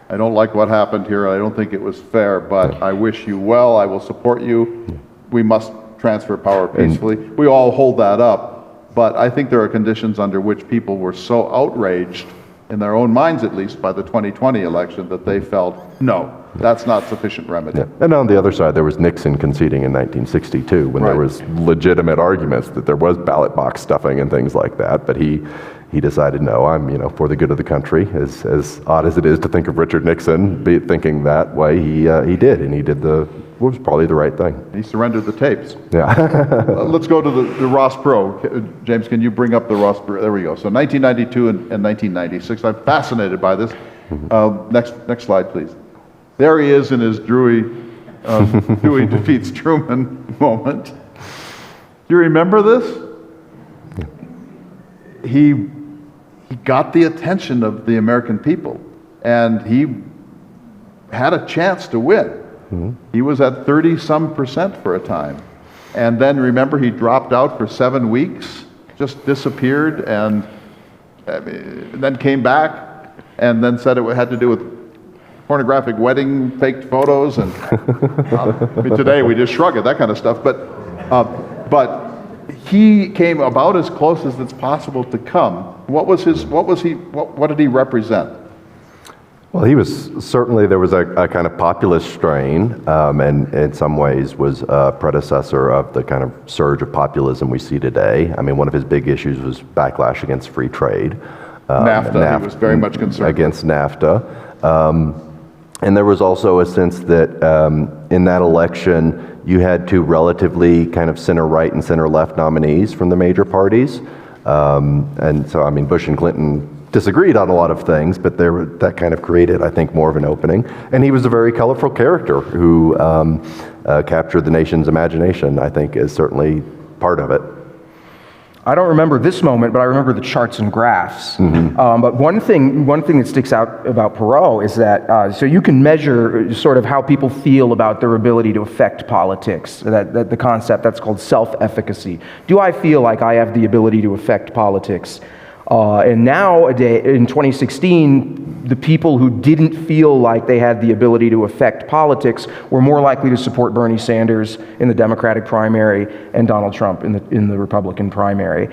Speaker 1: I don't like what happened here. I don't think it was fair, but I wish you well. I will support you. We must transfer power peacefully. We all hold that up, but I think there are conditions under which people were so outraged, in their own minds at least, by the 2020 election that they felt, no, that's not sufficient remedy.
Speaker 3: Yeah. And on the other side, there was Nixon conceding in 1962 when there was legitimate arguments that there was ballot box stuffing and things like that, but he decided, no, I'm, for the good of the country. As odd as it is to think of Richard Nixon thinking that way, he did, and he did what was probably the right thing.
Speaker 1: He surrendered the tapes.
Speaker 3: Yeah.
Speaker 1: Let's go to the Ross Perot. James, can you bring up the Ross Perot? There we go. So 1992 and 1996. I'm fascinated by this. Next slide, please. There he is in his Dewey defeats Truman moment. Do you remember this? He got the attention of the American people, and he had a chance to win. He was at 30-some% for a time. And then remember, he dropped out for 7 weeks, just disappeared, and then came back, and then said it had to do with pornographic wedding, faked photos, and today we just shrug at that kind of stuff. But he came about as close as it's possible to come. What did he represent?
Speaker 3: Well, he was certainly, there was a kind of populist strain, and in some ways was a predecessor of the kind of surge of populism we see today. I mean, one of his big issues was backlash against free trade.
Speaker 1: NAFTA, he was very much concerned
Speaker 3: against NAFTA. And there was also a sense that in that election, you had two relatively kind of center-right and center-left nominees from the major parties. And so, I mean, Bush and Clinton disagreed on a lot of things, but that kind of created, I think, more of an opening. And he was a very colorful character who captured the nation's imagination, I think, is certainly part of it.
Speaker 2: I don't remember this moment, but I remember the charts and graphs. But one thing that sticks out about Perot is that, so you can measure sort of how people feel about their ability to affect politics, that the concept that's called self-efficacy. Do I feel like I have the ability to affect politics? And nowadays, in 2016, the people who didn't feel like they had the ability to affect politics were more likely to support Bernie Sanders in the Democratic primary and Donald Trump in the Republican primary.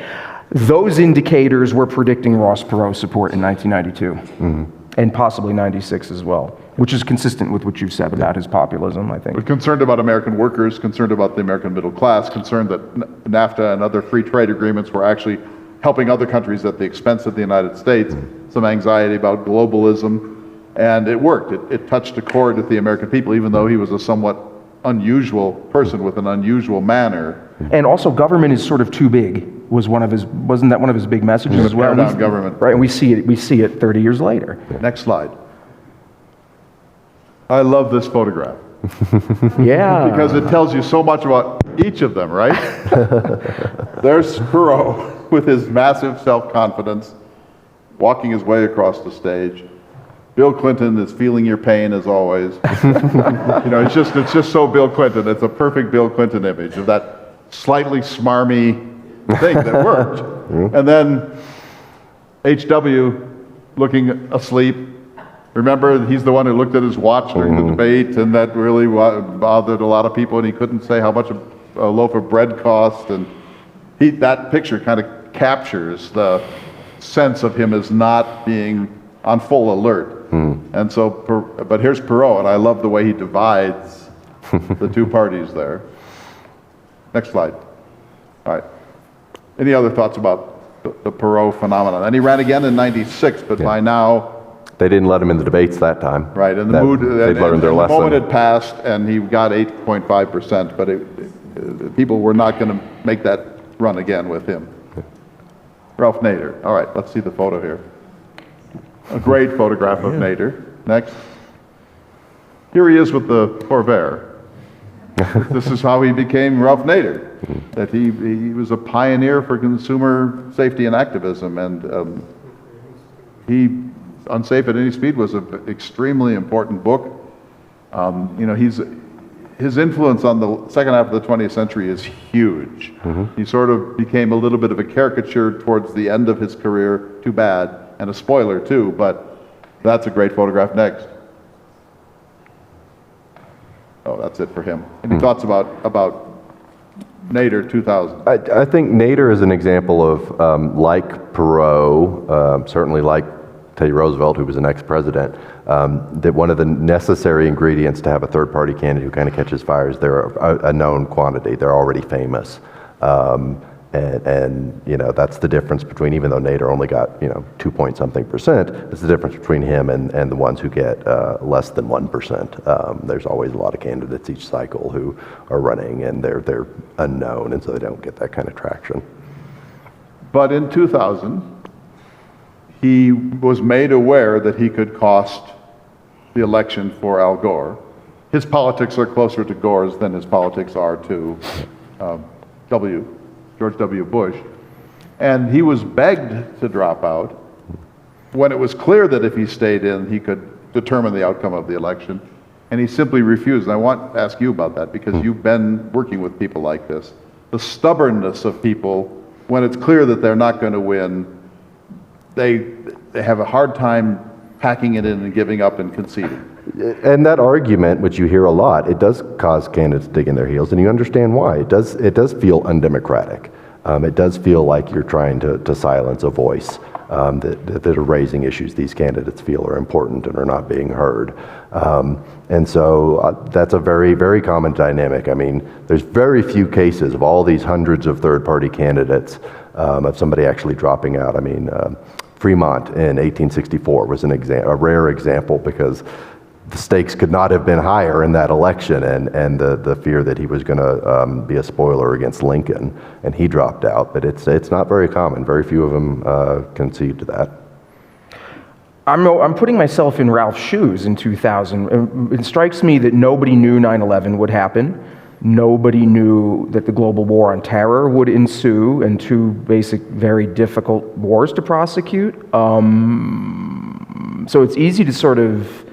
Speaker 2: Those indicators were predicting Ross Perot support in 1992, and possibly 96 as well, which is consistent with what you've said about his populism, I think.
Speaker 1: We're concerned about American workers, concerned about the American middle class, concerned that NAFTA and other free trade agreements were actually helping other countries at the expense of the United States, some anxiety about globalism, and it worked. It touched a chord with the American people, even though he was a somewhat unusual person with an unusual manner.
Speaker 2: And also, government is sort of too big. Wasn't that one of his big messages as well?
Speaker 1: Tear down government.
Speaker 2: Right, and we see it 30 years later.
Speaker 1: Next slide. I love this photograph.
Speaker 2: Yeah.
Speaker 1: Because it tells you so much about each of them, right? There's Perot with his massive self-confidence, walking his way across the stage. Bill Clinton is feeling your pain as always. It's just so Bill Clinton. It's a perfect Bill Clinton image of that slightly smarmy thing that worked. And then H.W. looking asleep. Remember, he's the one who looked at his watch during the debate, and that really bothered a lot of people, and he couldn't say how much a loaf of bread cost. And that picture kind of captures the sense of him as not being on full alert. And so, but here's Perot, and I love the way he divides the two parties there. Next slide. All right. Any other thoughts about the Perot phenomenon? And he ran again in 96, but by now,
Speaker 3: they didn't let him in the debates that time.
Speaker 1: Right, and
Speaker 3: they'd learned their lesson.
Speaker 1: The moment had passed, and he got 8.5%, but people were not going to make that run again with him. Ralph Nader. All right, let's see the photo here. A great photograph of Nader. Next. Here he is with the Corvair. This is how he became Ralph Nader. That he was a pioneer for consumer safety and activism, and Unsafe at Any Speed was an extremely important book. his influence on the second half of the 20th century is huge. He sort of became a little bit of a caricature towards the end of his career, too bad, and a spoiler too, but that's a great photograph. Next. Oh, that's it for him. Any thoughts about Nader 2000?
Speaker 3: I think Nader is an example of, like Perot, certainly like Teddy Roosevelt, who was an ex-president, that one of the necessary ingredients to have a third-party candidate who kind of catches fire is they're a known quantity. They're already famous. And you know, that's the difference between, even though Nader only got, 2-point-something%, it's the difference between him and the ones who get less than 1%. There's always a lot of candidates each cycle who are running, and they're unknown, and so they don't get that kind of traction.
Speaker 1: But in 2000, he was made aware that he could cost the election for Al Gore. His politics are closer to Gore's than his politics are to George W. Bush. And he was begged to drop out when it was clear that if he stayed in, he could determine the outcome of the election. And he simply refused. And I want to ask you about that, because you've been working with people like this. The stubbornness of people, when it's clear that they're not going to win, they have a hard time packing it in and giving up and conceding.
Speaker 3: And that argument, which you hear a lot, it does cause candidates to dig in their heels, and you understand why. It does feel undemocratic. It does feel like you're trying to silence a voice that are raising issues these candidates feel are important and are not being heard. And so that's a very, very common dynamic. I mean, there's very few cases of all these hundreds of third-party candidates of somebody actually dropping out. I mean, Fremont in 1864 was a rare example, because the stakes could not have been higher in that election, and the fear that he was going to be a spoiler against Lincoln, and he dropped out. But it's not very common. Very few of them concede to that.
Speaker 2: I'm putting myself in Ralph's shoes in 2000. It strikes me that nobody knew 9/11 would happen. Nobody knew that the global war on terror would ensue, and two basic, very difficult wars to prosecute. So it's easy to sort of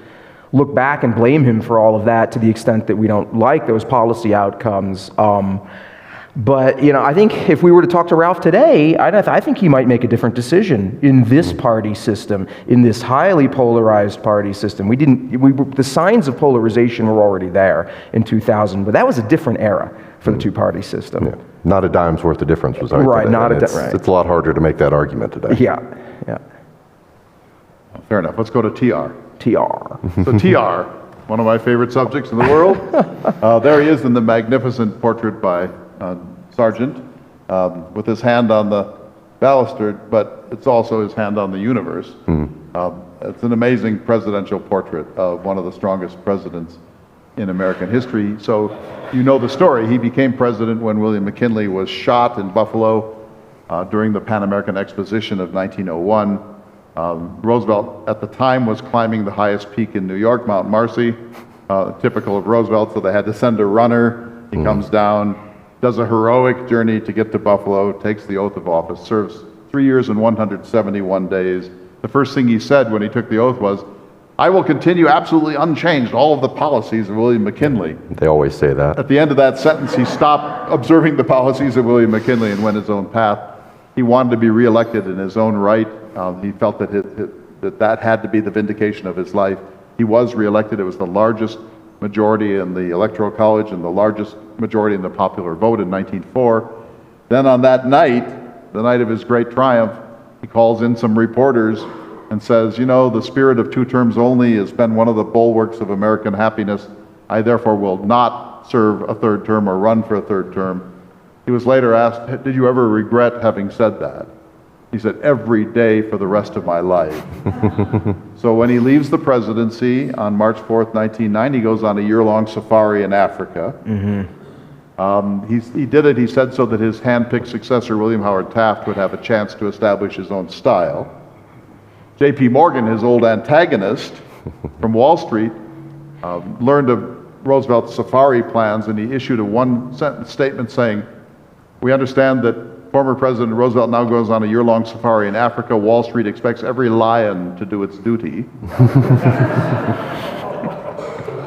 Speaker 2: look back and blame him for all of that, to the extent that we don't like those policy outcomes. But I think if we were to talk to Ralph today, I think he might make a different decision in this party system, in this highly polarized party system. The signs of polarization were already there in 2000, but that was a different era for the two-party system.
Speaker 3: Yeah. Not a dime's worth of difference was argued.
Speaker 2: Right,
Speaker 3: right. It's a lot harder to make that argument today.
Speaker 2: Yeah.
Speaker 1: Fair enough. Let's go to TR.
Speaker 2: TR.
Speaker 1: So TR, one of my favorite subjects in the world. There he is in the magnificent portrait by Sargent, with his hand on the balustrade, but it's also his hand on the universe. It's an amazing presidential portrait of one of the strongest presidents in American history. So you know the story. He became president when William McKinley was shot in Buffalo during the Pan American Exposition of 1901. Roosevelt at the time was climbing the highest peak in New York, Mount Marcy, typical of Roosevelt, so they had to send a runner. He comes down, does a heroic journey to get to Buffalo, takes the oath of office, serves 3 years and 171 days. The first thing he said when he took the oath was, "I will continue absolutely unchanged all of the policies of William McKinley."
Speaker 3: They always say that.
Speaker 1: At the end of that sentence, he stopped observing the policies of William McKinley and went his own path. He wanted to be reelected in his own right. He felt that that had to be the vindication of his life. He was reelected. It was the largest majority in the Electoral College and the largest majority in the popular vote in 1904. Then on that night, the night of his great triumph, he calls in some reporters and says, the spirit of 2 terms only has been one of the bulwarks of American happiness. I therefore will not serve a 3rd term or run for a 3rd term. He was later asked, did you ever regret having said that? He said, every day for the rest of my life. So when he leaves the presidency on March 4th, 1990, he goes on a year-long safari in Africa. He did it, he said, so that his hand-picked successor, William Howard Taft, would have a chance to establish his own style. J.P. Morgan, his old antagonist from Wall Street, learned of Roosevelt's safari plans, and he issued a one-sentence statement saying, "We understand that former President Roosevelt now goes on a year-long safari in Africa. Wall Street expects every lion to do its duty."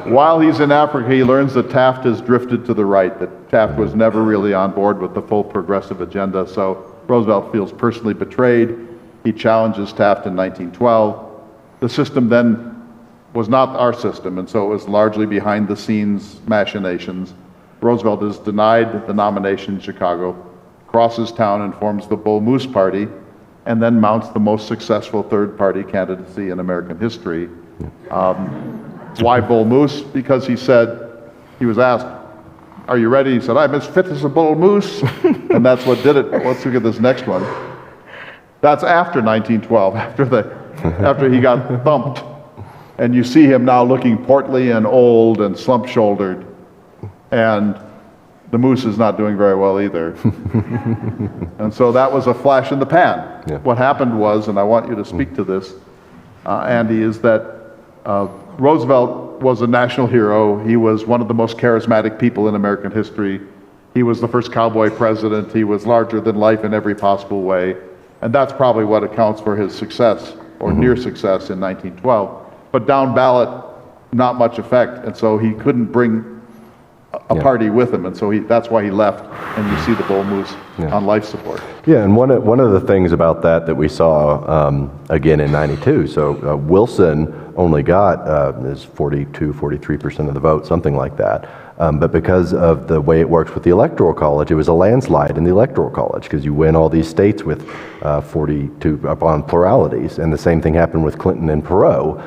Speaker 1: While he's in Africa, he learns that Taft has drifted to the right, that Taft was never really on board with the full progressive agenda, so Roosevelt feels personally betrayed. He challenges Taft in 1912. The system then was not our system, and so it was largely behind the scenes machinations. Roosevelt is denied the nomination in Chicago, crosses town and forms the Bull Moose Party, and then mounts the most successful third-party candidacy in American history. Why Bull Moose? Because he was asked, "Are you ready?" He said, "I'm as fit as a bull moose," and that's what did it. Let's look at this next one. That's after 1912, after he got thumped. And you see him now looking portly and old and slump-shouldered, and the moose is not doing very well either. And so that was a flash in the pan.
Speaker 3: Yeah.
Speaker 1: What happened was, and I want you to speak to this, Andy, is that Roosevelt was a national hero. He was one of the most charismatic people in American history. He was the first cowboy president. He was larger than life in every possible way. And that's probably what accounts for his success, or near success, in 1912. But down ballot, not much effect. And so he couldn't bring a party with him, and so that's why he left, and you see the Bull Moose on life support.
Speaker 3: Yeah, and one of the things about that we saw again in 92, so Wilson only got 43% of the vote, something like that. But because of the way it works with the Electoral College, it was a landslide in the Electoral College, because you win all these states with 42 upon pluralities. And the same thing happened with Clinton and Perot.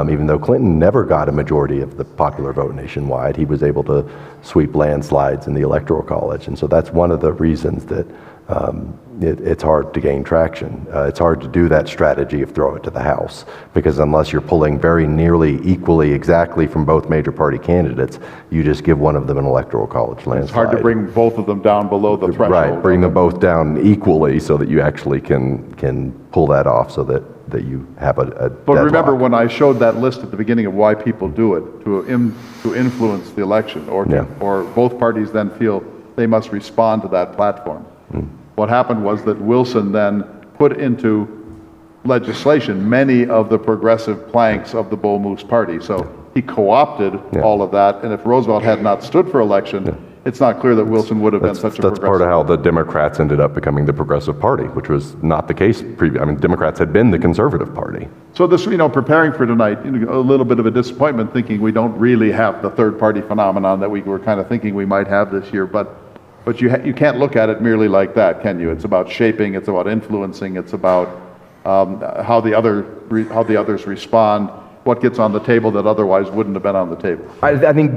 Speaker 3: Even though Clinton never got a majority of the popular vote nationwide, he was able to sweep landslides in the Electoral College. And so that's one of the reasons that it's hard to gain traction. It's hard to do that strategy of throw it to the House, because unless you're pulling very nearly equally exactly from both major party candidates, you just give one of them an Electoral College landslide.
Speaker 1: It's hard to bring both of them down below the threshold.
Speaker 3: Right, bring them both down equally so that you actually can pull that off, so that you have a
Speaker 1: But
Speaker 3: deadlock.
Speaker 1: remember, when I showed that list at the beginning of why people do it, to influence the election, or both parties then feel they must respond to that platform. What happened was that Wilson then put into legislation many of the progressive planks of the Bull Moose Party. So he co-opted all of that, and if Roosevelt had not stood for election, it's not clear that Wilson would have been such a progressive.
Speaker 3: That's part of how the Democrats ended up becoming the Progressive Party, which was not the case previously. I mean, Democrats had been the Conservative Party.
Speaker 1: So this, preparing for tonight, a little bit of a disappointment, thinking we don't really have the third party phenomenon that we were kind of thinking we might have this year, but you can't look at it merely like that, can you? It's about shaping, it's about influencing, it's about how the others respond, what gets on the table that otherwise wouldn't have been on the table.
Speaker 2: I think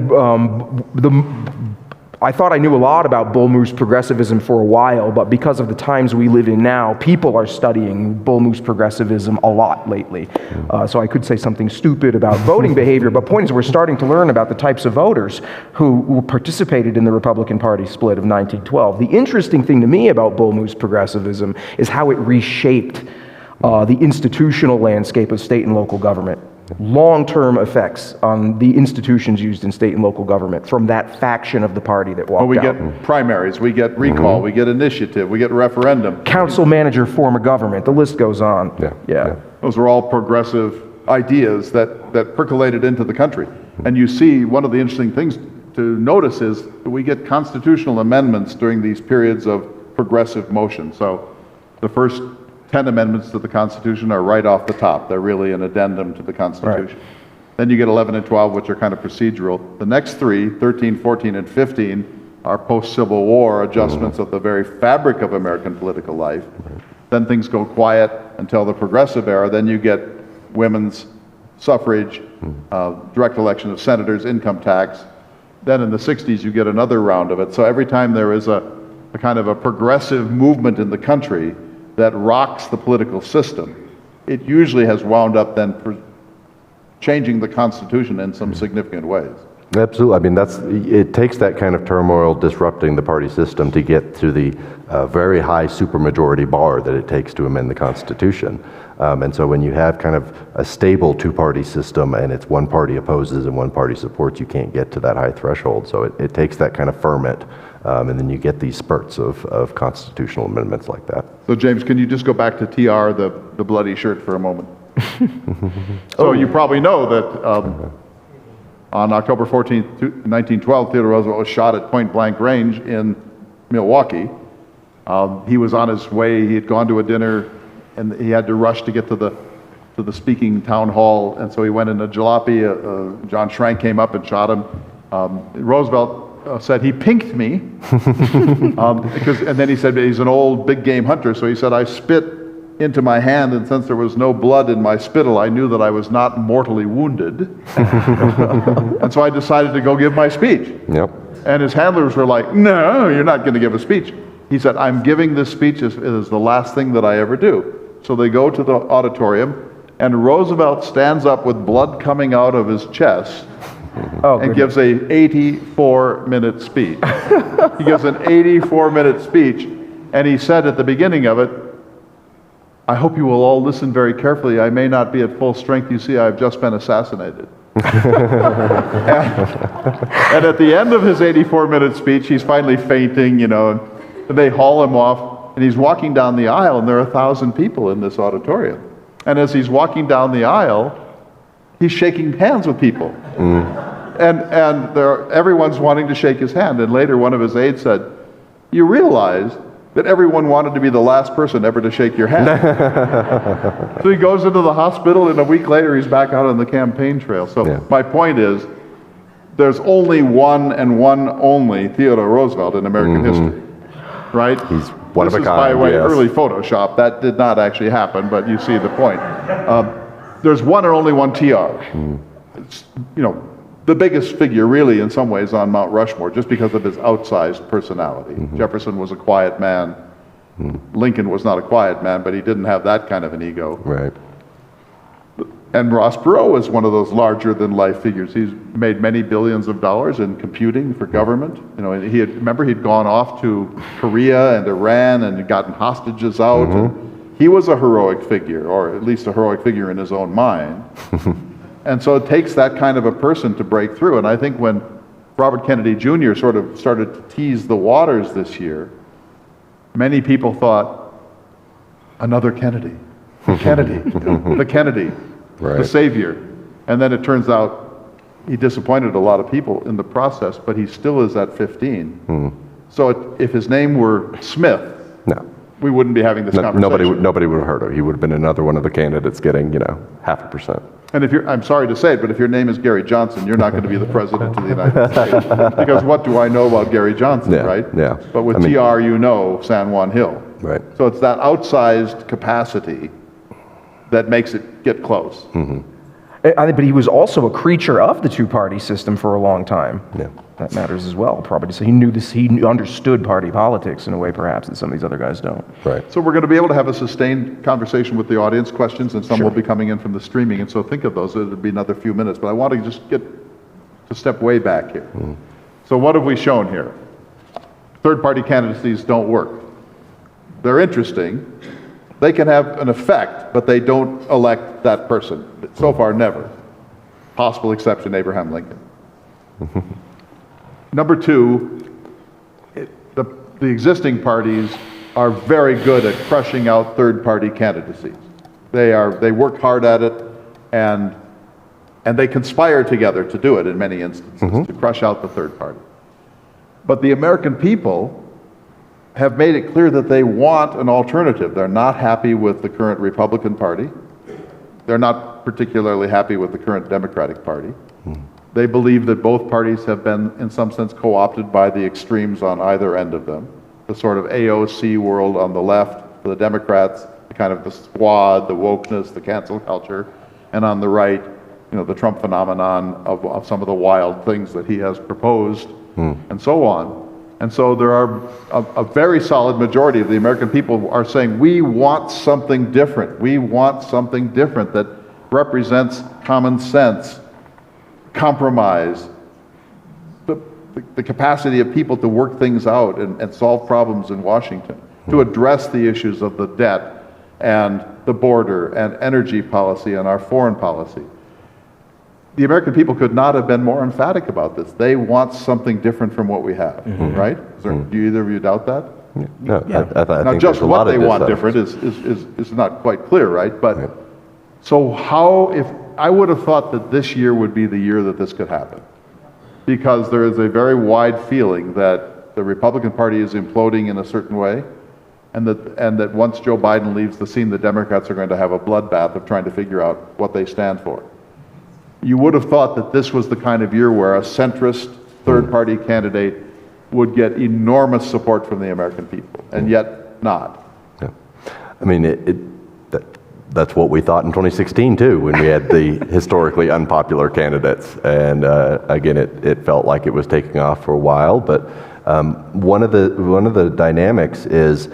Speaker 2: I thought I knew a lot about Bull Moose progressivism for a while, but because of the times we live in now, people are studying Bull Moose progressivism a lot lately. So I could say something stupid about voting behavior, but point is we're starting to learn about the types of voters who participated in the Republican Party split of 1912. The interesting thing to me about Bull Moose progressivism is how it reshaped the institutional landscape of state and local government. Long-term effects on the institutions used in state and local government from that faction of the party that walked out.
Speaker 1: We get primaries, we get recall, we get initiative, we get referendum.
Speaker 2: Council manager form of government, the list goes on. Yeah.
Speaker 1: Those are all progressive ideas that percolated into the country. And you see, one of the interesting things to notice is that we get constitutional amendments during these periods of progressive motion. So the first 10 amendments to the Constitution are right off the top. They're really an addendum to the Constitution. Right. Then you get 11 and 12, which are kind of procedural. The next three, 13, 14, and 15, are post-Civil War adjustments of the very fabric of American political life. Then things go quiet until the Progressive era. Then you get women's suffrage, direct election of senators, income tax. Then in the 60s, you get another round of it. So every time there is a kind of a progressive movement in the country that rocks the political system, it usually has wound up then changing the Constitution in some significant ways.
Speaker 3: Absolutely. I mean, it takes that kind of turmoil disrupting the party system to get to the very high supermajority bar that it takes to amend the Constitution. And so when you have kind of a stable two-party system and it's one party opposes and one party supports, you can't get to that high threshold. So it takes that kind of ferment, and then you get these spurts of constitutional amendments like that.
Speaker 1: So James, can you just go back to TR, the bloody shirt, for a moment? So you probably know that On October 14th, 1912, Theodore Roosevelt was shot at point blank range in Milwaukee. He was on his way, he had gone to a dinner, and he had to rush to get to the speaking town hall, and so he went in a jalopy. John Schrank came up and shot him. Roosevelt said he pinked me, and then he said he's an old big game hunter, so he said I spit into my hand, and since there was no blood in my spittle, I knew that I was not mortally wounded. And so I decided to go give my speech.
Speaker 3: Yep.
Speaker 1: And his handlers were like, no, you're not going to give a speech. He said, I'm giving this speech as the last thing that I ever do. So they go to the auditorium, and Roosevelt stands up with blood coming out of his chest and gives a 84-minute speech. He gives an 84-minute speech, and he said at the beginning of it, I hope you will all listen very carefully. I may not be at full strength. You see, I've just been assassinated. And at the end of his 84-minute speech, he's finally fainting, and they haul him off, and he's walking down the aisle, and there are 1,000 people in this auditorium. And as he's walking down the aisle, he's shaking hands with people. And everyone's wanting to shake his hand. And later, one of his aides said, you realize that everyone wanted to be the last person ever to shake your hand. So he goes into the hospital, and a week later he's back out on the campaign trail. So my point is, there's only one and one only Theodore Roosevelt in American history, right?
Speaker 3: He's one of a kind,
Speaker 1: This is, by the way,
Speaker 3: yes.
Speaker 1: early Photoshop. That did not actually happen, but you see the point. There's one and only one TR. It's, the biggest figure really in some ways on Mount Rushmore just because of his outsized personality. Jefferson was a quiet man. Lincoln was not a quiet man, but he didn't have that kind of an ego.
Speaker 3: Right.
Speaker 1: And Ross Perot is one of those larger than life figures. He's made many billions of dollars in computing for government. Remember he'd gone off to Korea and Iran and gotten hostages out. And he was a heroic figure, or at least a heroic figure in his own mind. And so it takes that kind of a person to break through. And I think when Robert Kennedy Jr. sort of started to tease the waters this year, many people thought, another Kennedy, the Kennedy,
Speaker 3: Right.
Speaker 1: the savior. And then it turns out he disappointed a lot of people in the process, but he still is at 15. So if his name were Smith,
Speaker 3: No.
Speaker 1: we wouldn't be having this conversation.
Speaker 3: Nobody would have heard of it. He would have been another one of the candidates getting, 0.5%.
Speaker 1: And I'm sorry to say it, but if your name is Gary Johnson, you're not going to be the president of the United States. Because what do I know about Gary Johnson, right?
Speaker 3: Yeah.
Speaker 1: But with TR, San Juan Hill.
Speaker 3: Right.
Speaker 1: So it's that outsized capacity that makes it get close.
Speaker 2: But he was also a creature of the two-party system for a long time.
Speaker 3: Yeah.
Speaker 2: That matters as well, probably. So he understood party politics in a way, perhaps, that some of these other guys don't.
Speaker 3: Right.
Speaker 1: So we're going to be able to have a sustained conversation with the audience, questions, and some will be coming in from the streaming. And so think of those. It'll be another few minutes. But I want to just get to step way back here. So what have we shown here? Third-party candidacies don't work. They're interesting. They can have an effect, but they don't elect that person. So far, never. Possible exception, Abraham Lincoln. Number two, the existing parties are very good at crushing out third-party candidacies. They work hard at it, and they conspire together to do it in many instances, to crush out the third party. But the American people have made it clear that they want an alternative. They're not happy with the current Republican Party. They're not particularly happy with the current Democratic Party. They believe that both parties have been, in some sense, co-opted by the extremes on either end of them. The sort of AOC world on the left for the Democrats, the kind of the squad, the wokeness, the cancel culture, and on the right, the Trump phenomenon of some of the wild things that he has proposed, and so on. And so there are a very solid majority of the American people are saying, we want something different. We want something different that represents common sense, compromise, the capacity of people to work things out and solve problems in Washington, to address the issues of the debt and the border and energy policy and our foreign policy. The American people could not have been more emphatic about this. They want something different from what we have, right? Do either of you doubt that?
Speaker 3: No, I
Speaker 1: Now,
Speaker 3: think
Speaker 1: just
Speaker 3: there's a
Speaker 1: what
Speaker 3: lot of
Speaker 1: they want
Speaker 3: dissent.
Speaker 1: different is not quite clear, right? But so how, I would have thought that this year would be the year that this could happen, because there is a very wide feeling that the Republican Party is imploding in a certain way, and that once Joe Biden leaves the scene, the Democrats are going to have a bloodbath of trying to figure out what they stand for. You would have thought that this was the kind of year where a centrist third-party candidate would get enormous support from the American people, and yet not.
Speaker 3: Yeah. I mean, that's what we thought in 2016 too, when we had the historically unpopular candidates. And again, it felt like it was taking off for a while. But one of the dynamics is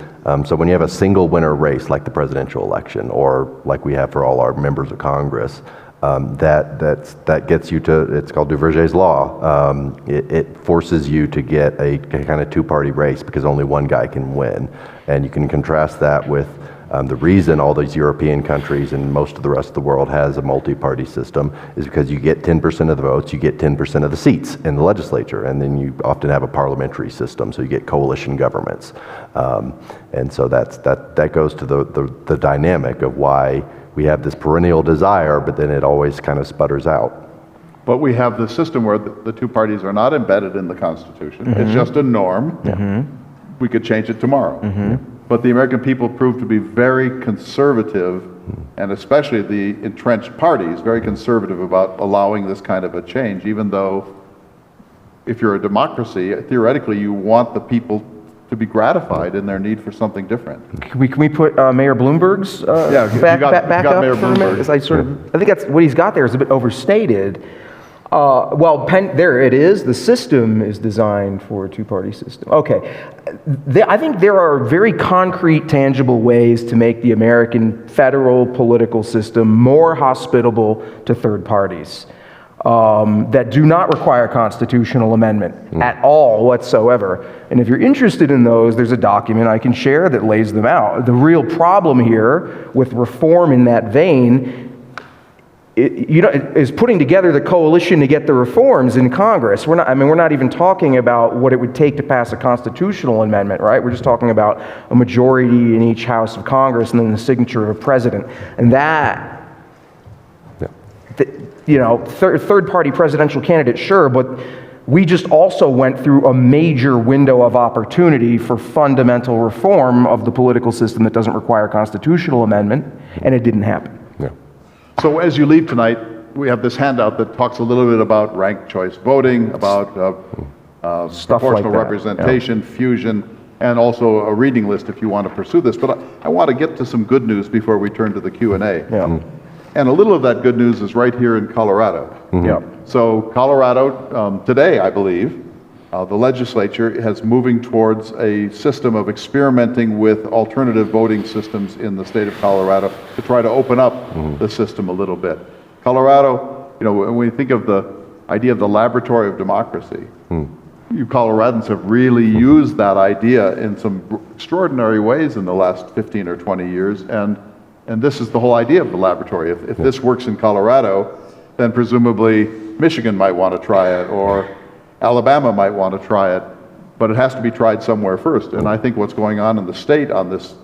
Speaker 3: so when you have a single winner race like the presidential election, or like we have for all our members of Congress, that gets you to, it's called Duverger's law. It forces you to get a kind of two-party race because only one guy can win. And you can contrast that with the reason all these European countries and most of the rest of the world has a multi-party system is because you get 10% of the votes, you get 10% of the seats in the legislature, and then you often have a parliamentary system, so you get coalition governments. And so that goes to the dynamic of why we have this perennial desire, but then it always kind of sputters out.
Speaker 1: But we have this system where the two parties are not embedded in the Constitution. It's just a norm. We could change it tomorrow. But the American people proved to be very conservative, and especially the entrenched parties, very conservative about allowing this kind of a change, even though if you're a democracy, theoretically you want the people to be gratified in their need for something different.
Speaker 2: Can we put Mayor Bloomberg's back up
Speaker 1: Mayor
Speaker 2: for a minute?
Speaker 1: Bloomberg.
Speaker 2: I think that's what he's got there is a bit overstated. There it is. The system is designed for a two-party system. Okay. I think there are very concrete, tangible ways to make the American federal political system more hospitable to third parties that do not require constitutional amendment at all whatsoever. And if you're interested in those, there's a document I can share that lays them out. The real problem here with reform in that vein is putting together the coalition to get the reforms in Congress. We're not even talking about what it would take to pass a constitutional amendment, right? We're just talking about a majority in each house of Congress and then the signature of a president. And third-party presidential candidate, sure, but we just also went through a major window of opportunity for fundamental reform of the political system that doesn't require constitutional amendment, and it didn't happen.
Speaker 1: So as you leave tonight, we have this handout that talks a little bit about ranked choice voting, about
Speaker 2: Stuff
Speaker 1: proportional
Speaker 2: like that,
Speaker 1: representation, fusion, and also a reading list if you want to pursue this. But I want to get to some good news before we turn to the Q&A.
Speaker 2: Yeah.
Speaker 1: And a little of that good news is right here in Colorado.
Speaker 2: Yeah.
Speaker 1: So Colorado, today, I believe, the legislature is moving towards a system of experimenting with alternative voting systems in the state of Colorado to try to open up the system a little bit. Colorado, when we think of the idea of the laboratory of democracy, you Coloradans have really used that idea in some extraordinary ways in the last 15 or 20 years, and this is the whole idea of the laboratory. If this works in Colorado, then presumably Michigan might want to try it, or Alabama might want to try it, but it has to be tried somewhere first. And I think what's going on in the state on this,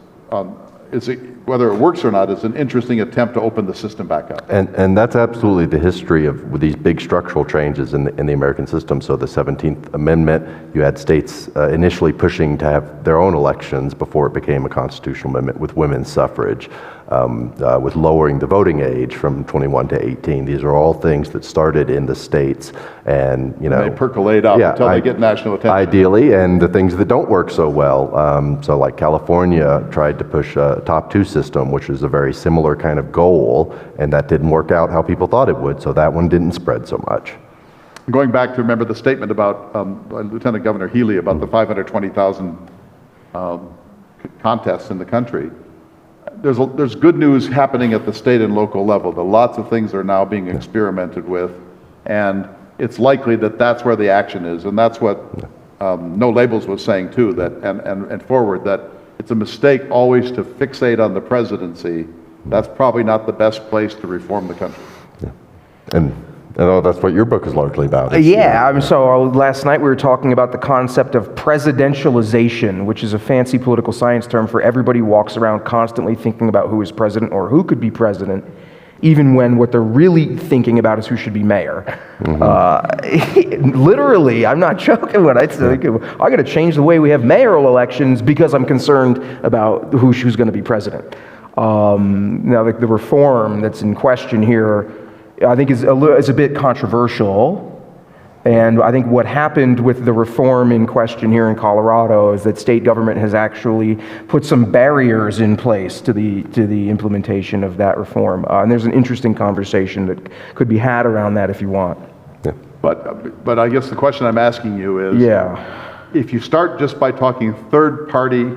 Speaker 1: whether it works or not, is an interesting attempt to open the system back up.
Speaker 3: And that's absolutely the history of these big structural changes in the American system. So the 17th Amendment, you had states initially pushing to have their own elections before it became a constitutional amendment with women's suffrage. With lowering the voting age from 21 to 18. These are all things that started in the states, and
Speaker 1: they percolate up until they get national attention.
Speaker 3: Ideally, and the things that don't work so well. So like California tried to push a top two system, which is a very similar kind of goal, and that didn't work out how people thought it would, so that one didn't spread so much.
Speaker 1: Going back to remember the statement about Lieutenant Governor Healy about the 520,000 contests in the country. There's good news happening at the state and local level. Lots of things are now being experimented with, and it's likely that that's where the action is, and that's what No Labels was saying too, that and forward, that it's a mistake always to fixate on the presidency. That's probably not the best place to reform the country.
Speaker 3: Yeah. And that's what your book is largely about.
Speaker 2: So last night we were talking about the concept of presidentialization, which is a fancy political science term for everybody who walks around constantly thinking about who is president or who could be president. even when what they're really thinking about is who should be mayor. Literally, I'm not joking when I say, I got to change the way we have mayoral elections because I'm concerned about who's going to be president. Now, the reform that's in question here, I think is a bit controversial. And I think what happened with the reform in question here in Colorado is that state government has actually put some barriers in place to the implementation of that reform. And there's an interesting conversation that could be had around that if you want.
Speaker 3: Yeah.
Speaker 1: But I guess the question I'm asking you is, if you start just by talking third party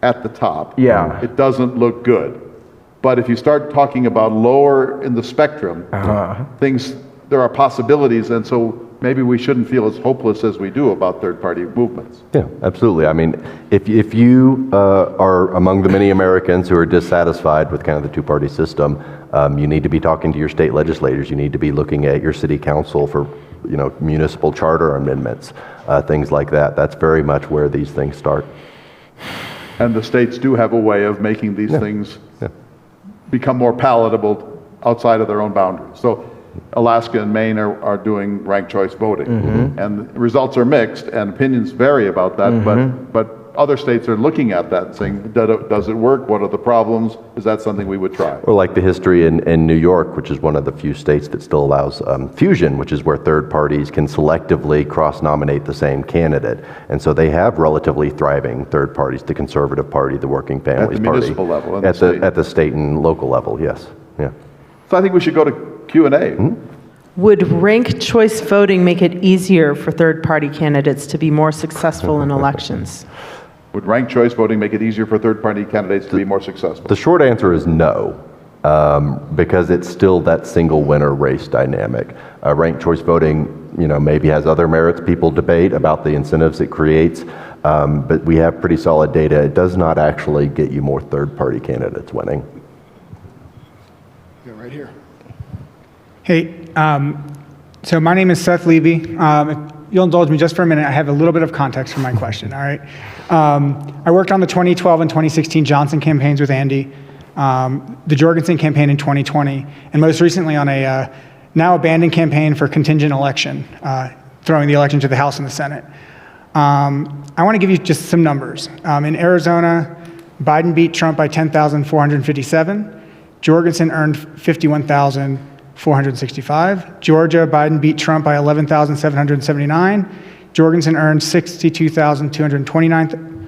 Speaker 1: at the top, it doesn't look good. But if you start talking about lower in the spectrum, there are possibilities, and so maybe we shouldn't feel as hopeless as we do about third-party movements.
Speaker 3: Yeah, absolutely. I mean, if you are among the many Americans who are dissatisfied with kind of the two-party system, you need to be talking to your state legislators. You need to be looking at your city council for, municipal charter amendments, things like that. That's very much where these things start.
Speaker 1: And the states do have a way of making these things become more palatable outside of their own boundaries. So Alaska and Maine are doing ranked choice voting, and the results are mixed, and opinions vary about that. But other states are looking at that and saying, does it work? What are the problems? Is that something we would try?
Speaker 3: Or like the history in New York, which is one of the few states that still allows fusion, which is where third parties can selectively cross-nominate the same candidate, and so they have relatively thriving third parties: the Conservative Party, the Working Families Party,
Speaker 1: municipal level,
Speaker 3: at the state and local level. Yes, yeah.
Speaker 1: So I think we should go to Q&A.
Speaker 6: Would ranked choice voting make it easier for third-party candidates to be more successful in elections?
Speaker 1: Would ranked choice voting make it easier for third-party candidates to be more successful?
Speaker 3: The short answer is no, because it's still that single winner race dynamic. Ranked choice voting, maybe has other merits. People debate about the incentives it creates, but we have pretty solid data. It does not actually get you more third-party candidates winning.
Speaker 7: Right here. Hey, so my name is Seth Levy. If you'll indulge me just for a minute, I have a little bit of context for my question, all right? I worked on the 2012 and 2016 Johnson campaigns with Andy, the Jorgensen campaign in 2020, and most recently on a now abandoned campaign for contingent election, throwing the election to the House and the Senate. I want to give you just some numbers. In Arizona, Biden beat Trump by 10,457. Jorgensen earned 51,465. Georgia, Biden beat Trump by 11,779. Jorgensen earned 62,229.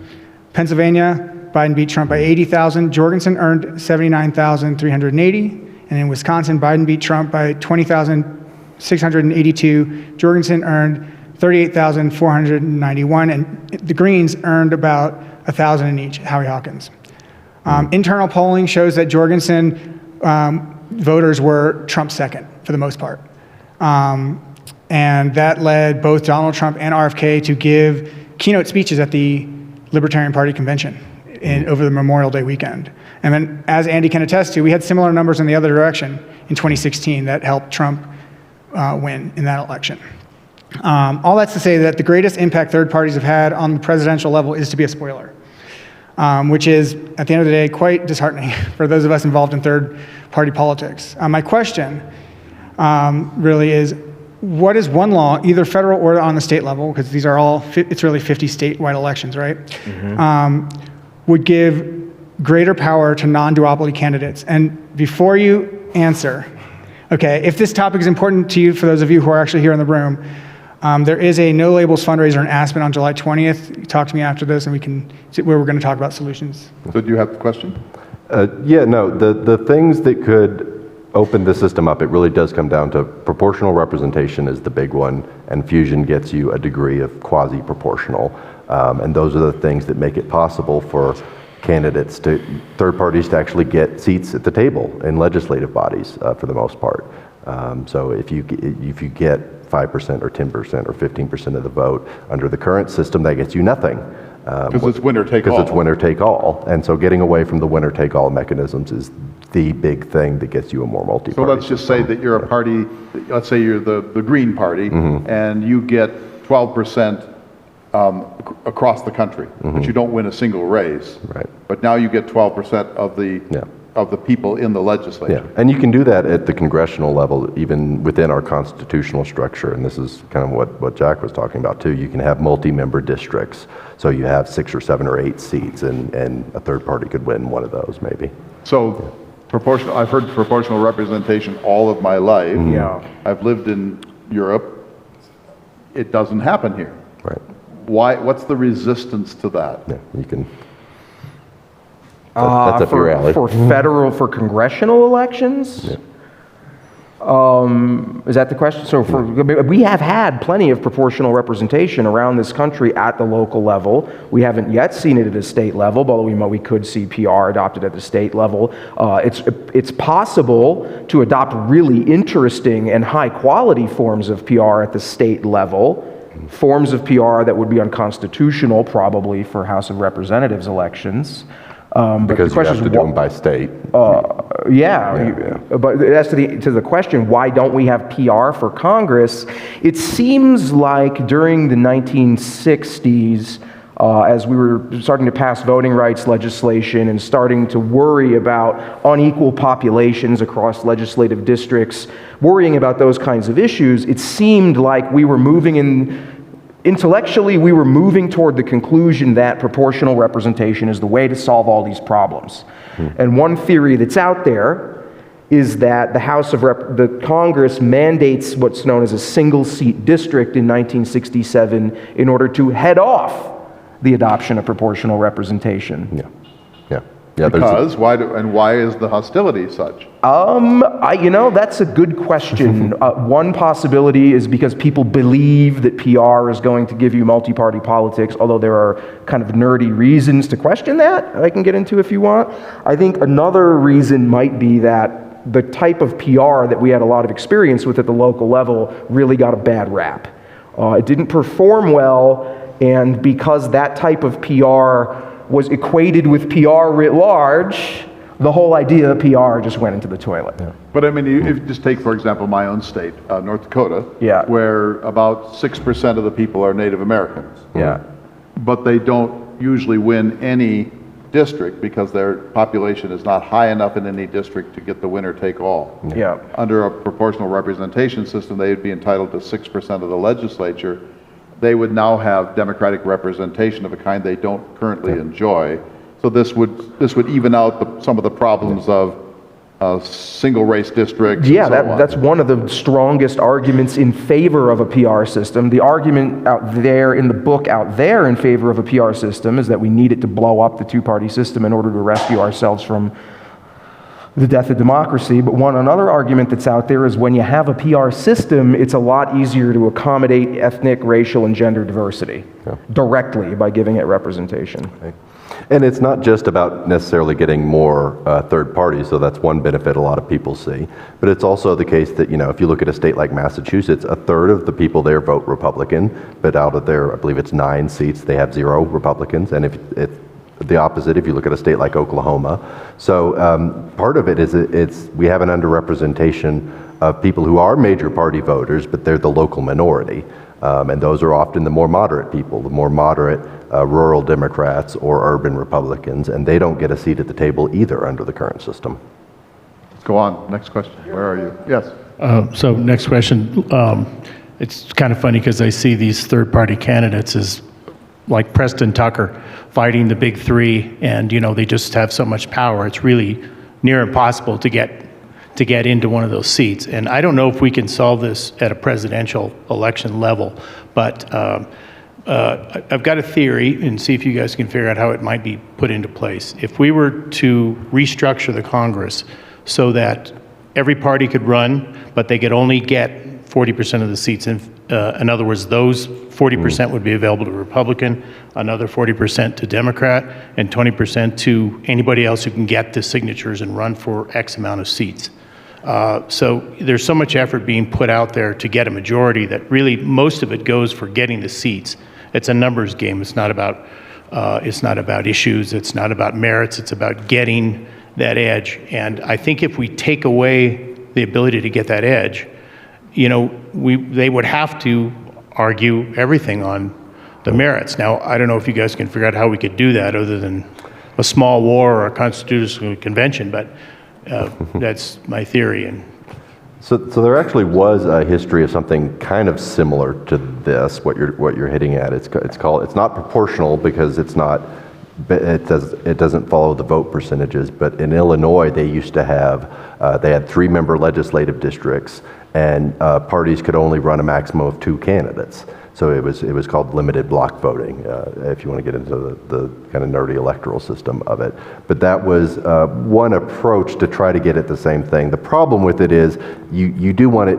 Speaker 7: Pennsylvania, Biden beat Trump by 80,000. Jorgensen earned 79,380. And in Wisconsin, Biden beat Trump by 20,682. Jorgensen earned 38,491. And the Greens earned about 1,000 in each, Howie Hawkins. Internal polling shows that Jorgensen voters were Trump second for the most part. And that led both Donald Trump and RFK to give keynote speeches at the Libertarian Party convention over the Memorial Day weekend. And then, as Andy can attest to, we had similar numbers in the other direction in 2016 that helped Trump win in that election. All that's to say that the greatest impact third parties have had on the presidential level is to be a spoiler. Which is, at the end of the day, quite disheartening for those of us involved in third-party politics. My question really is, what is one law, either federal or on the state level, because these are all, it's really 50 statewide elections, right? Would give greater power to non-duopoly candidates? And before you answer, okay, if this topic is important to you, for those of you who are actually here in the room, there is a No Labels fundraiser in Aspen on July 20th. Talk to me after this and we can see where we're going to talk about solutions.
Speaker 1: So do you have the question?
Speaker 3: The things that could open the system up, it really does come down to proportional representation is the big one, and fusion gets you a degree of quasi-proportional. And those are the things that make it possible for candidates third parties to actually get seats at the table in legislative bodies for the most part. So if you get 5% or 10% or 15% of the vote under the current system, that gets you nothing.
Speaker 1: Because it's winner take all.
Speaker 3: Because it's winner take all. And so getting away from the winner take all mechanisms is the big thing that gets you a more multi-party
Speaker 1: So let's just say that you're a party, let's say you're the Green Party, and you get 12% across the country, but you don't win a single race.
Speaker 3: Right.
Speaker 1: But now you get 12% of the of the people in the
Speaker 3: Yeah,
Speaker 1: legislature.
Speaker 3: and you can do that at the congressional level, even within our constitutional structure, and this is kind of what Jack was talking about too. You can have multi-member districts, so you have 6 or 7 or 8 seats, and a third party could win one of those maybe.
Speaker 1: So proportional, I've heard proportional representation all of my life.
Speaker 2: Yeah.
Speaker 1: I've lived in Europe. It doesn't happen here.
Speaker 3: Right.
Speaker 1: Why, what's the resistance to that?
Speaker 3: Yeah, you can. That's up your alley.
Speaker 2: For congressional elections?
Speaker 3: Yeah.
Speaker 2: Is that the question? So we have had plenty of proportional representation around this country at the local level. We haven't yet seen it at a state level, but we could see PR adopted at the state level. It's possible to adopt really interesting and high quality forms of PR at the state level. Forms of PR that would be unconstitutional probably for House of Representatives elections. But
Speaker 3: Because
Speaker 2: the
Speaker 3: you
Speaker 2: question
Speaker 3: have to
Speaker 2: is,
Speaker 3: do them by state.
Speaker 2: but as to the question, why don't we have PR for Congress? It seems like during the 1960s, as we were starting to pass voting rights legislation and starting to worry about unequal populations across legislative districts, worrying about those kinds of issues, it seemed like we were intellectually, we were moving toward the conclusion that proportional representation is the way to solve all these problems. And one theory that's out there is that the Congress mandates what's known as a single-seat district in 1967 in order to head off the adoption of proportional representation.
Speaker 3: Yeah,
Speaker 1: Because, why is the hostility such?
Speaker 2: That's a good question. One possibility is because people believe that PR is going to give you multi-party politics, although there are kind of nerdy reasons to question that, I can get into if you want. I think another reason might be that the type of PR that we had a lot of experience with at the local level really got a bad rap. It didn't perform well, and because that type of PR was equated with PR writ large, the whole idea of PR just went into the toilet. Yeah.
Speaker 1: But I mean, if you just take, for example, my own state, North Dakota, where about 6% of the people are Native Americans.
Speaker 2: Yeah.
Speaker 1: But they don't usually win any district because their population is not high enough in any district to get the winner take all.
Speaker 2: Yeah.
Speaker 1: Under a proportional representation system, they would be entitled to 6% of the legislature. They would now have democratic representation of a kind they don't currently enjoy. So this would even out some of the problems of single race districts.
Speaker 2: Yeah,
Speaker 1: and so on.
Speaker 2: that's one of the strongest arguments in favor of a PR system. The argument out there in the book out there in favor of a PR system is that we need it to blow up the two-party system in order to rescue ourselves from the death of democracy. But another argument that's out there is when you have a PR system, it's a lot easier to accommodate ethnic, racial, and gender diversity directly by giving it representation.
Speaker 3: Okay. And it's not just about necessarily getting more third parties, so that's one benefit a lot of people see. But it's also the case that, if you look at a state like Massachusetts, a third of the people there vote Republican, but out of their, I believe it's 9 seats, they have 0 Republicans. And if it's the opposite, if you look at a state like Oklahoma. So part of it is we have an underrepresentation of people who are major party voters, but they're the local minority. And those are often the more moderate people, the more moderate rural Democrats or urban Republicans, and they don't get a seat at the table either under the current system.
Speaker 1: Go on, next question. Where are you? Yes.
Speaker 8: So next question. It's kind of funny because I see these third-party candidates as like Preston Tucker fighting the big three, and they just have so much power. It's really near impossible to get into one of those seats. And I don't know if we can solve this at a presidential election level, but I've got a theory, and see if you guys can figure out how it might be put into place. If we were to restructure the Congress so that every party could run, but they could only get 40% of the seats. In other words, those 40% would be available to Republican, another 40% to Democrat, and 20% to anybody else who can get the signatures and run for X amount of seats. So there's so much effort being put out there to get a majority that really most of it goes for getting the seats. It's a numbers game. It's not about issues. It's not about merits. It's about getting that edge. And I think if we take away the ability to get that edge, they would have to argue everything on the merits. Now, I don't know if you guys can figure out how we could do that other than a small war or a constitutional convention, but that's my theory. And
Speaker 3: So there actually was a history of something kind of similar to this. What you're hitting at. It's not proportional because it doesn't follow the vote percentages. But in Illinois, they used to have they had 3-member legislative districts, and parties could only run a maximum of 2 candidates. So it was called limited block voting, if you want to get into the kind of nerdy electoral system of it. But that was one approach to try to get at the same thing. The problem with it is you want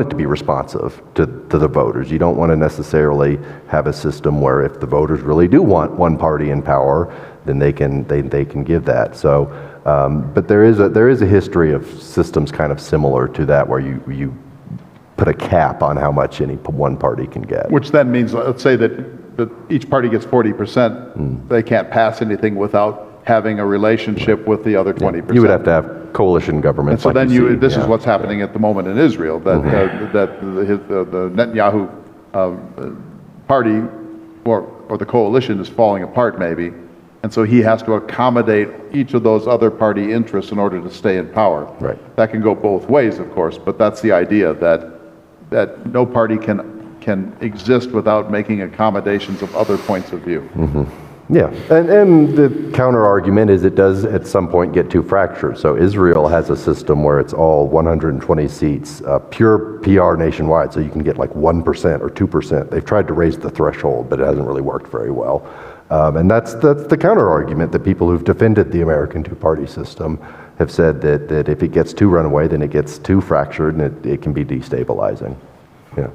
Speaker 3: it to be responsive to the voters. You don't want to necessarily have a system where if the voters really do want one party in power, then they can give that. So, but there is a history of systems kind of similar to that where you put a cap on how much any one party can get.
Speaker 1: Which then means, let's say that each party gets 40%, they can't pass anything without having a relationship with the other 20%.
Speaker 3: You would have to have coalition governments.
Speaker 1: And so
Speaker 3: like
Speaker 1: then this is what's happening at the moment in Israel, that the Netanyahu party or the coalition is falling apart maybe, and so he has to accommodate each of those other party interests in order to stay in power.
Speaker 3: Right.
Speaker 1: That can go both ways, of course, but that's the idea, that no party can exist without making accommodations of other points of view.
Speaker 3: Yeah, and the counter argument is it does at some point get too fractured. So Israel has a system where it's all 120 seats, pure PR nationwide, so you can get like 1% or 2%. They've tried to raise the threshold, but it hasn't really worked very well. And that's the counter argument that people who've defended the American two-party system have said that if it gets too runaway, then it gets too fractured and it can be destabilizing. Yeah.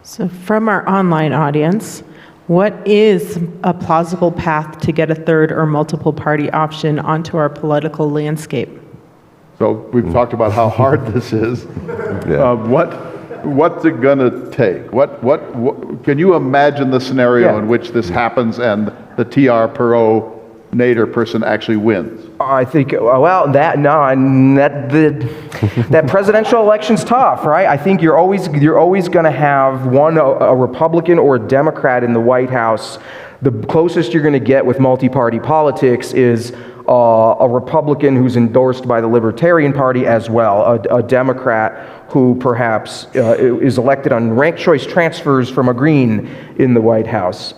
Speaker 6: So from our online audience, what is a plausible path to get a third or multiple party option onto our political landscape?
Speaker 1: So we've talked about how hard this is.
Speaker 3: Yeah.
Speaker 1: What's it gonna take? What can you imagine the scenario in which this happens and the TR Perot Nader person actually wins?
Speaker 2: I think, well, that presidential election's tough, right? I think you're always going to have a Republican or a Democrat in the White House. The closest you're going to get with multi-party politics is a Republican who's endorsed by the Libertarian Party as well, a Democrat who perhaps is elected on ranked choice transfers from a Green in the White House.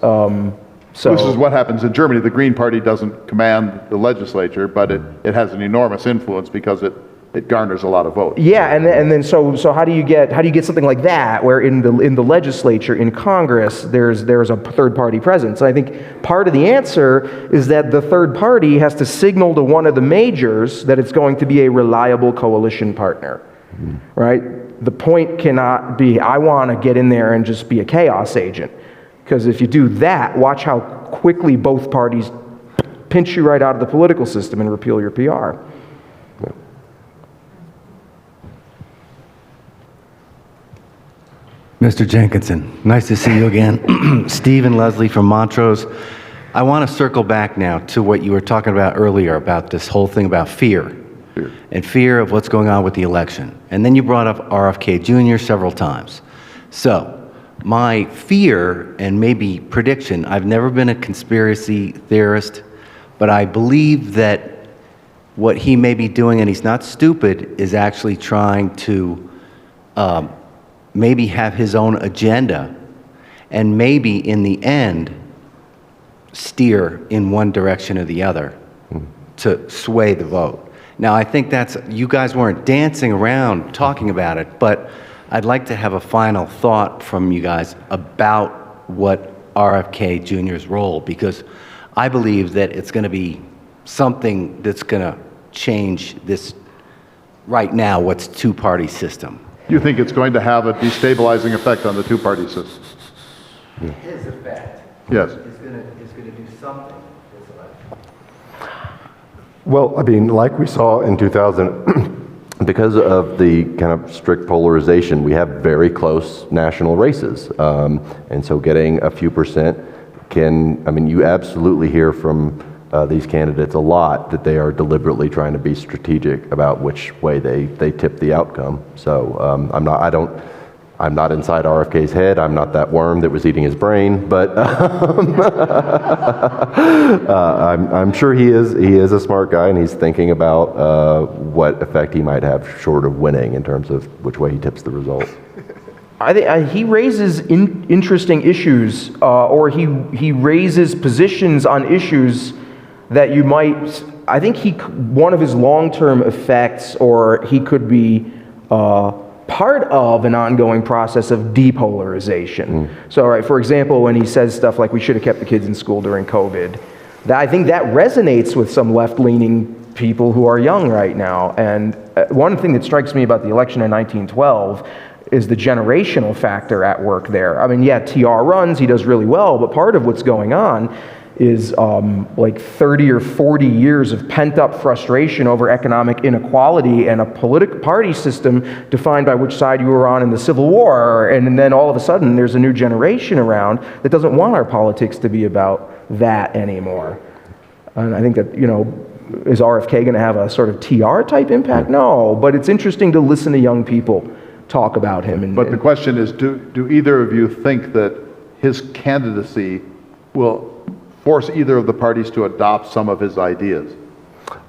Speaker 2: So
Speaker 1: this is what happens in Germany. The Green Party doesn't command the legislature, but it has an enormous influence because it garners a lot of votes.
Speaker 2: Yeah, and then so how do you get something like that where in the legislature, in Congress, there's a third party presence? And I think part of the answer is that the third party has to signal to one of the majors that it's going to be a reliable coalition partner, right? The point cannot be, I want to get in there and just be a chaos agent. Because if you do that, watch how quickly both parties pinch you right out of the political system and repeal your PR.
Speaker 9: Mr. Jenkinson, nice to see you again. Steve and Leslie from Montrose. I want to circle back now to what you were talking about earlier about this whole thing about fear. And fear of what's going on with the election. And then you brought up RFK Jr. several times. So, my fear and maybe prediction, I've never been a conspiracy theorist, but I believe that what he may be doing, and he's not stupid, is actually trying to maybe have his own agenda and maybe in the end steer in one direction or the other to sway the vote. Now, I think you guys weren't dancing around talking about it, but I'd like to have a final thought from you guys about what RFK Jr.'s role, because I believe that it's going to be something that's going to change this right now, what's two-party system.
Speaker 1: You think it's going to have a destabilizing effect on the two-party system?
Speaker 9: His effect
Speaker 1: Yes.
Speaker 9: is going to do something.
Speaker 3: Well, I mean, like we saw in 2000, because of the kind of strict polarization, we have very close national races. And so getting a few percent you absolutely hear from these candidates a lot that they are deliberately trying to be strategic about which way they tip the outcome. So I'm not inside RFK's head. I'm not that worm that was eating his brain, but I'm sure he is a smart guy, and he's thinking about what effect he might have short of winning in terms of which way he tips the result.
Speaker 2: I think he raises interesting issues, or he raises positions on issues that you might. I think one of his long-term effects, or he could be part of an ongoing process of depolarization. So, right, for example, when he says stuff like we should have kept the kids in school during COVID, I think that resonates with some left-leaning people who are young right now. And one thing that strikes me about the election in 1912 is the generational factor at work there. I mean, yeah, TR runs, he does really well, but part of what's going on is like 30 or 40 years of pent-up frustration over economic inequality and a political party system defined by which side you were on in the Civil War. And then all of a sudden, there's a new generation around that doesn't want our politics to be about that anymore. And I think that, is RFK going to have a sort of TR-type impact? No, but it's interesting to listen to young people talk about him.
Speaker 1: But the question is, do either of you think that his candidacy will force either of the parties to adopt some of his ideas?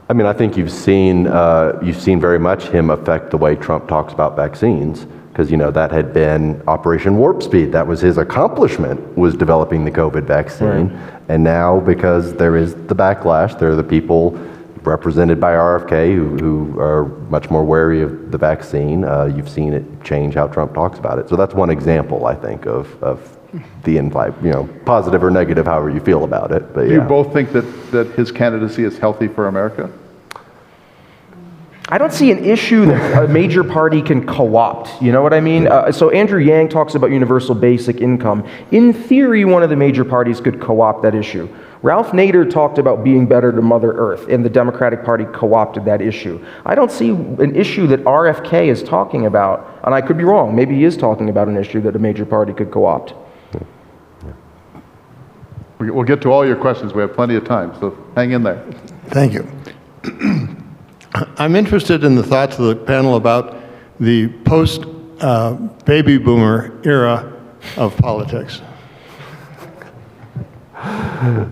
Speaker 3: I mean, I think you've seen very much him affect the way Trump talks about vaccines, because that had been Operation Warp Speed. That was his accomplishment, was developing the COVID vaccine. Right. And now, because there is the backlash, there are the people represented by RFK who are much more wary of the vaccine. You've seen it change how Trump talks about it. So that's one example, I think, of the invite, positive or negative, however you feel about it. But
Speaker 1: Do you both think that his candidacy is healthy for America?
Speaker 2: I don't see an issue that a major party can co-opt. You know what I mean? So Andrew Yang talks about universal basic income. In theory, one of the major parties could co-opt that issue. Ralph Nader talked about being better to Mother Earth, and the Democratic Party co-opted that issue. I don't see an issue that RFK is talking about, and I could be wrong. Maybe he is talking about an issue that a major party could co-opt.
Speaker 1: We'll get to all your questions. We have plenty of time, so hang in there.
Speaker 10: Thank you. I'm interested in the thoughts of the panel about the post-baby boomer era of politics.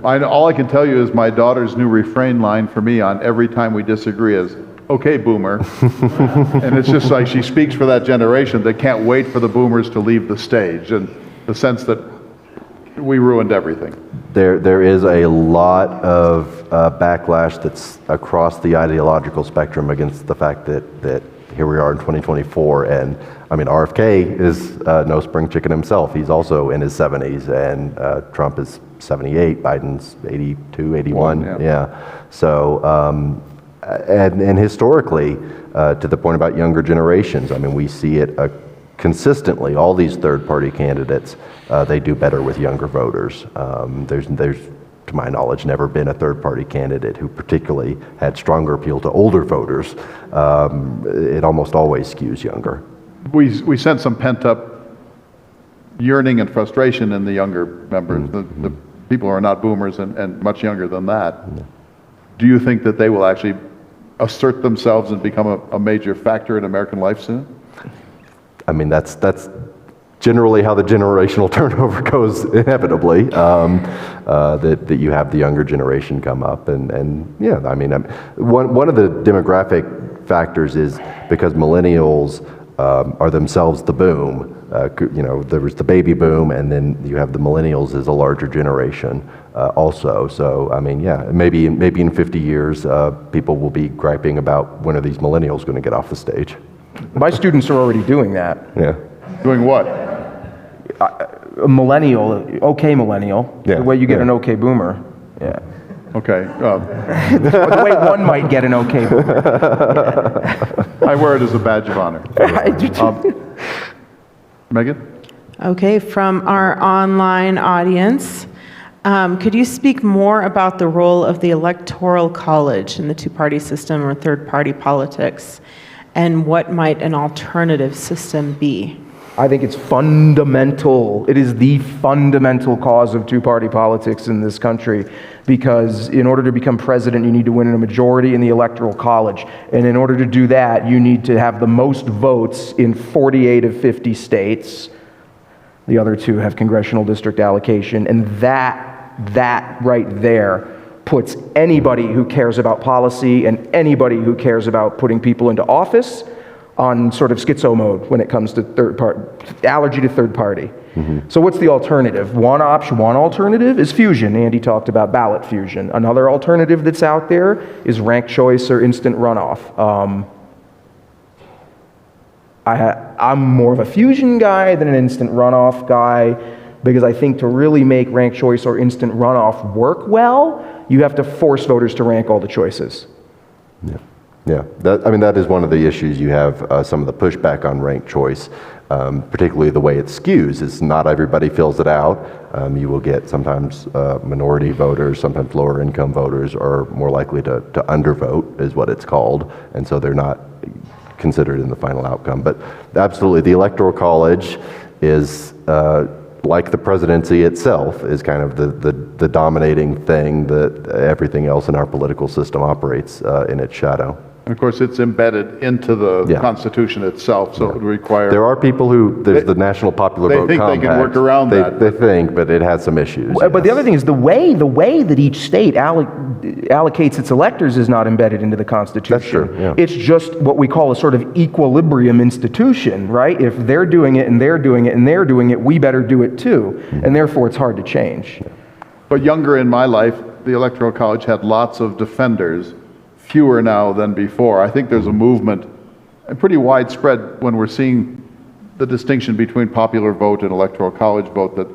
Speaker 1: All I can tell you is my daughter's new refrain line for me on every time we disagree is, "Okay, boomer." And it's just like she speaks for that generation that can't wait for the boomers to leave the stage, and the sense that we ruined everything.
Speaker 3: There is a lot of backlash that's across the ideological spectrum against the fact that here we are in 2024, and I mean, RFK is no spring chicken himself. He's also in his 70s, and Trump is 78, Biden's 82, 81. Yeah. So, and historically, to the point about younger generations, I mean, we see it consistently. All these third-party candidates, they do better with younger voters. There's, to my knowledge, never been a third-party candidate who particularly had stronger appeal to older voters. It almost always skews younger.
Speaker 1: We sense some pent-up yearning and frustration in the younger members, the people who are not boomers and much younger than that. Do you think that they will actually assert themselves and become a major factor in American life soon?
Speaker 3: I mean, that's generally how the generational turnover goes inevitably, that you have the younger generation come up. And yeah, I mean, one of the demographic factors is because millennials are themselves the boom. There was the baby boom, and then you have the millennials as a larger generation also. So, I mean, yeah, maybe in 50 years, people will be griping about when are these millennials going to get off the stage.
Speaker 2: My students are already doing that.
Speaker 3: Yeah.
Speaker 1: Doing what?
Speaker 2: A millennial, okay millennial, the way you get an okay boomer. Yeah.
Speaker 1: Okay.
Speaker 2: The way one might get an okay boomer.
Speaker 1: I wear it as a badge of honor.
Speaker 2: I do too.
Speaker 1: Megan?
Speaker 6: Okay, from our online audience, could you speak more about the role of the Electoral College in the two-party system or third-party politics, and what might an alternative system be?
Speaker 2: I think it's fundamental. It is the fundamental cause of two-party politics in this country, because in order to become president, you need to win a majority in the Electoral College. And in order to do that, you need to have the most votes in 48 of 50 states. The other two have congressional district allocation. And that right there puts anybody who cares about policy and anybody who cares about putting people into office on sort of schizo mode when it comes to allergy to third party. So what's the alternative? One alternative is fusion. Andy talked about ballot fusion. Another alternative that's out there is ranked choice or instant runoff. I'm more of a fusion guy than an instant runoff guy, because I think to really make ranked choice or instant runoff work well, you have to force voters to rank all the choices.
Speaker 3: Yeah, that is one of the issues. You have some of the pushback on ranked choice, particularly the way it skews. It's not everybody fills it out. You will get sometimes minority voters, sometimes lower income voters are more likely to undervote, is what it's called, and so they're not considered in the final outcome. But absolutely, the Electoral College is, like the presidency itself, is kind of the dominating thing that everything else in our political system operates in its shadow.
Speaker 1: And of course, it's embedded into the Constitution itself, so it would require...
Speaker 3: There are people who, there's the National Popular Vote Compact.
Speaker 1: They think they can work around that.
Speaker 3: They think, but it has some issues.
Speaker 2: But the other thing is the way that each state allocates its electors is not embedded into the Constitution.
Speaker 3: That's true, yeah.
Speaker 2: It's just what we call a sort of equilibrium institution, right? If they're doing it and they're doing it and they're doing it, we better do it too. And therefore, it's hard to change.
Speaker 1: But younger in my life, the Electoral College had lots of defenders, fewer now than before. I think there's a movement, and pretty widespread, when we're seeing the distinction between popular vote and Electoral College vote, that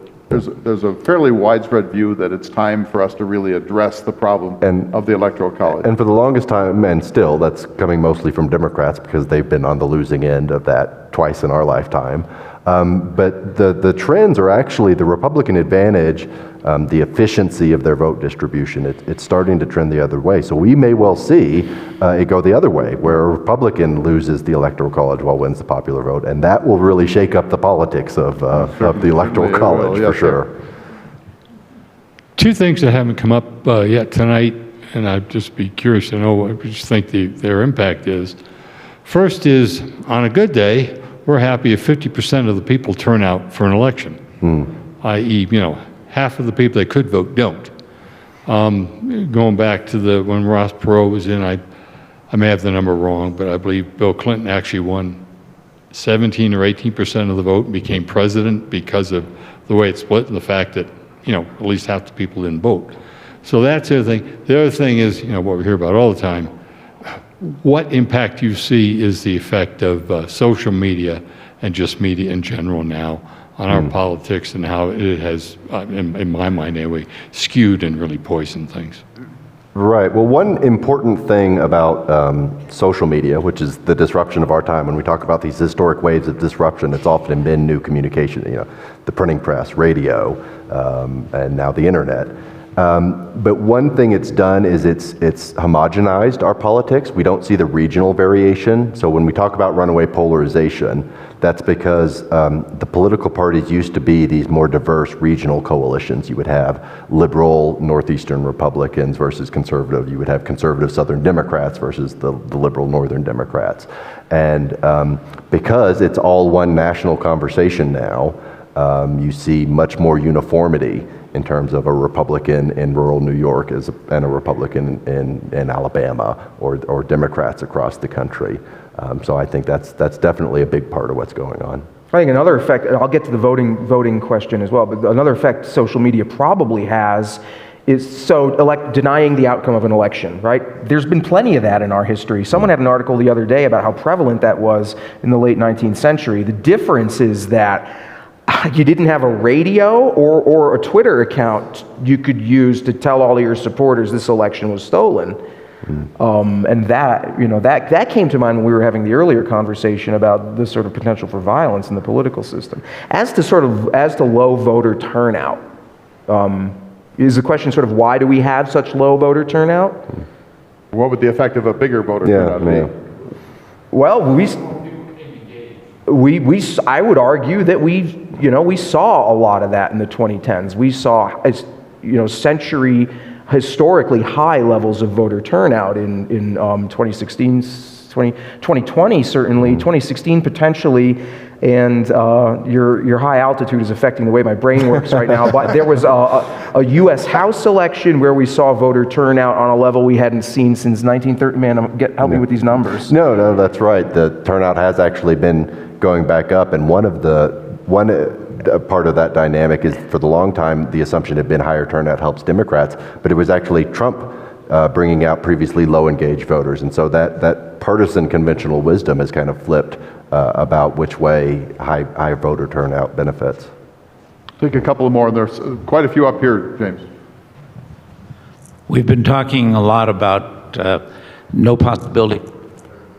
Speaker 1: there's a fairly widespread view that it's time for us to really address the problem of the Electoral College.
Speaker 3: And for the longest time, and still, that's coming mostly from Democrats because they've been on the losing end of that twice in our lifetime. But the trends are actually the Republican advantage, the efficiency of their vote distribution. It's starting to trend the other way. So we may well see it go the other way, where a Republican loses the Electoral College while wins the popular vote, and that will really shake up the politics of the Electoral College, for sure.
Speaker 11: Two things that haven't come up yet tonight, and I'd just be curious to know what you think their impact is. First is, on a good day, we're happy if 50% of the people turn out for an election, i.e., half of the people that could vote don't. Going back to when Ross Perot was in, I may have the number wrong, but I believe Bill Clinton actually won 17 or 18% of the vote and became president because of the way it split and the fact that, at least half the people didn't vote. So that's the other thing. The other thing is, what we hear about all the time, what impact you see is the effect of social media and just media in general now on our politics, and how it has, in my mind anyway, skewed and really poisoned things.
Speaker 3: Right. Well, one important thing about social media, which is the disruption of our time, when we talk about these historic waves of disruption, it's often been new communication, the printing press, radio, and now the internet. But one thing it's done is it's homogenized our politics. We don't see the regional variation. So when we talk about runaway polarization, that's because the political parties used to be these more diverse regional coalitions. You would have liberal Northeastern Republicans versus conservative. You would have conservative Southern Democrats versus the liberal Northern Democrats. And because it's all one national conversation now, you see much more uniformity in terms of a Republican in rural New York and a Republican in Alabama, or Democrats across the country. So I think that's definitely a big part of what's going on.
Speaker 2: I think another effect, I'll get to the voting question as well, but another effect social media probably has is denying the outcome of an election, right? There's been plenty of that in our history. Someone had an article the other day about how prevalent that was in the late 19th century. The difference is that you didn't have a radio or a Twitter account you could use to tell all of your supporters this election was stolen. And that came to mind when we were having the earlier conversation about the sort of potential for violence in the political system. As to low voter turnout, is the question sort of why do we have such low voter turnout?
Speaker 1: What would the effect of a bigger voter turnout be?
Speaker 2: Well, I would argue that we saw a lot of that in the 2010s. We saw, historically high levels of voter turnout in 2016, 2020 certainly, 2016 potentially, and your high altitude is affecting the way my brain works right now. But there was a U.S. House election where we saw voter turnout on a level we hadn't seen since 1930. Man, help me with these numbers.
Speaker 3: No, that's right. The turnout has actually been going back up, and one part of that dynamic is, for the long time, the assumption had been higher turnout helps Democrats, but it was actually Trump bringing out previously low engaged voters, and so that partisan conventional wisdom has kind of flipped about which way high voter turnout benefits.
Speaker 1: Take a couple more, and there's quite a few up here, James.
Speaker 12: We've been talking a lot about no possibility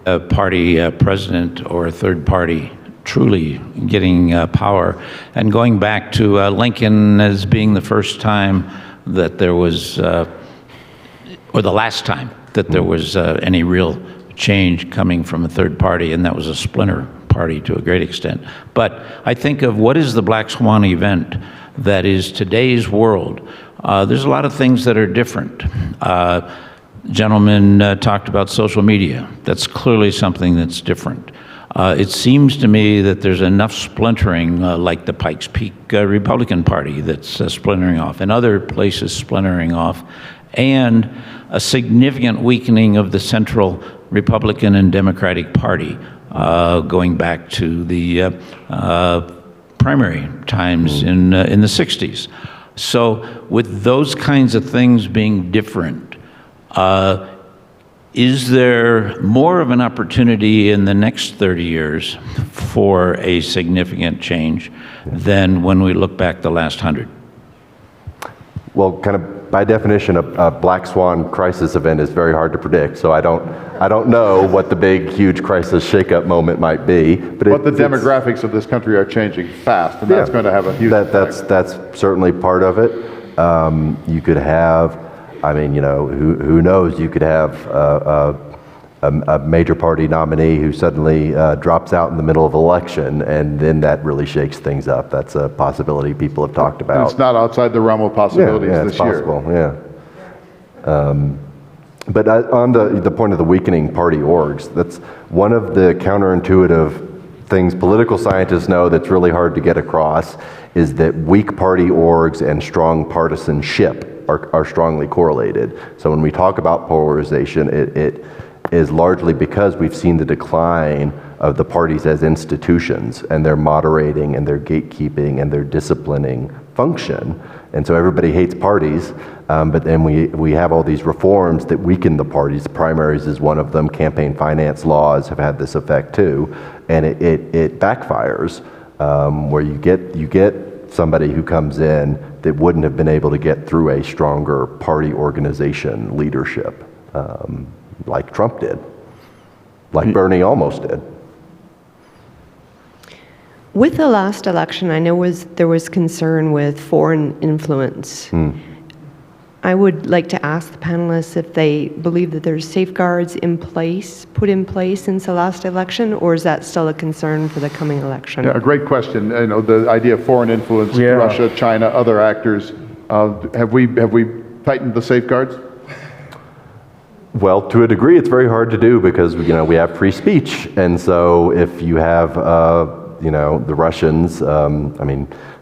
Speaker 12: a party president or a third party truly getting power, and going back to Lincoln as being the first time that there was, or the last time that there was any real change coming from a third party, and that was a splinter party to a great extent. But I think of what is the black swan event that is today's world. There's a lot of things that are different. Gentlemen talked about social media. That's clearly something that's different. It seems to me that there's enough splintering, like the Pikes Peak Republican Party that's splintering off, and other places splintering off, and a significant weakening of the central Republican and Democratic Party, going back to the primary times in the 60s. So with those kinds of things being different, is there more of an opportunity in the next 30 years for a significant change than when we look back the last 100?
Speaker 3: Well, kind of by definition, a black swan crisis event is very hard to predict. So I don't know what the big, huge crisis shakeup moment might be. But
Speaker 1: the demographics of this country are changing fast, and that's going to have a huge impact.
Speaker 3: That's certainly part of it. You could have, who knows? You could have a major party nominee who suddenly drops out in the middle of an election, and then that really shakes things up. That's a possibility people have talked about.
Speaker 1: And it's not outside the realm of possibilities
Speaker 3: this
Speaker 1: year.
Speaker 3: Possible, yeah. But on the point of the weakening party orgs, that's one of the counterintuitive things political scientists know that's really hard to get across, is that weak party orgs and strong partisanship are strongly correlated. So when we talk about polarization, it is largely because we've seen the decline of the parties as institutions and their moderating and their gatekeeping and their disciplining function. And so everybody hates parties, but then we have all these reforms that weaken the parties. Primaries is one of them. Campaign finance laws have had this effect too, and it backfires where you get somebody who comes in that wouldn't have been able to get through a stronger party organization leadership, like Trump did, like Bernie almost did.
Speaker 13: With the last election, I know there was concern with foreign influence. I would like to ask the panelists if they believe that there's safeguards put in place since the last election, or is that still a concern for the coming election?
Speaker 1: Yeah, a great question. The idea of foreign influence, Russia, China, other actors. Have we tightened the safeguards?
Speaker 3: Well, to a degree, it's very hard to do because we have free speech, and so if you have the Russians,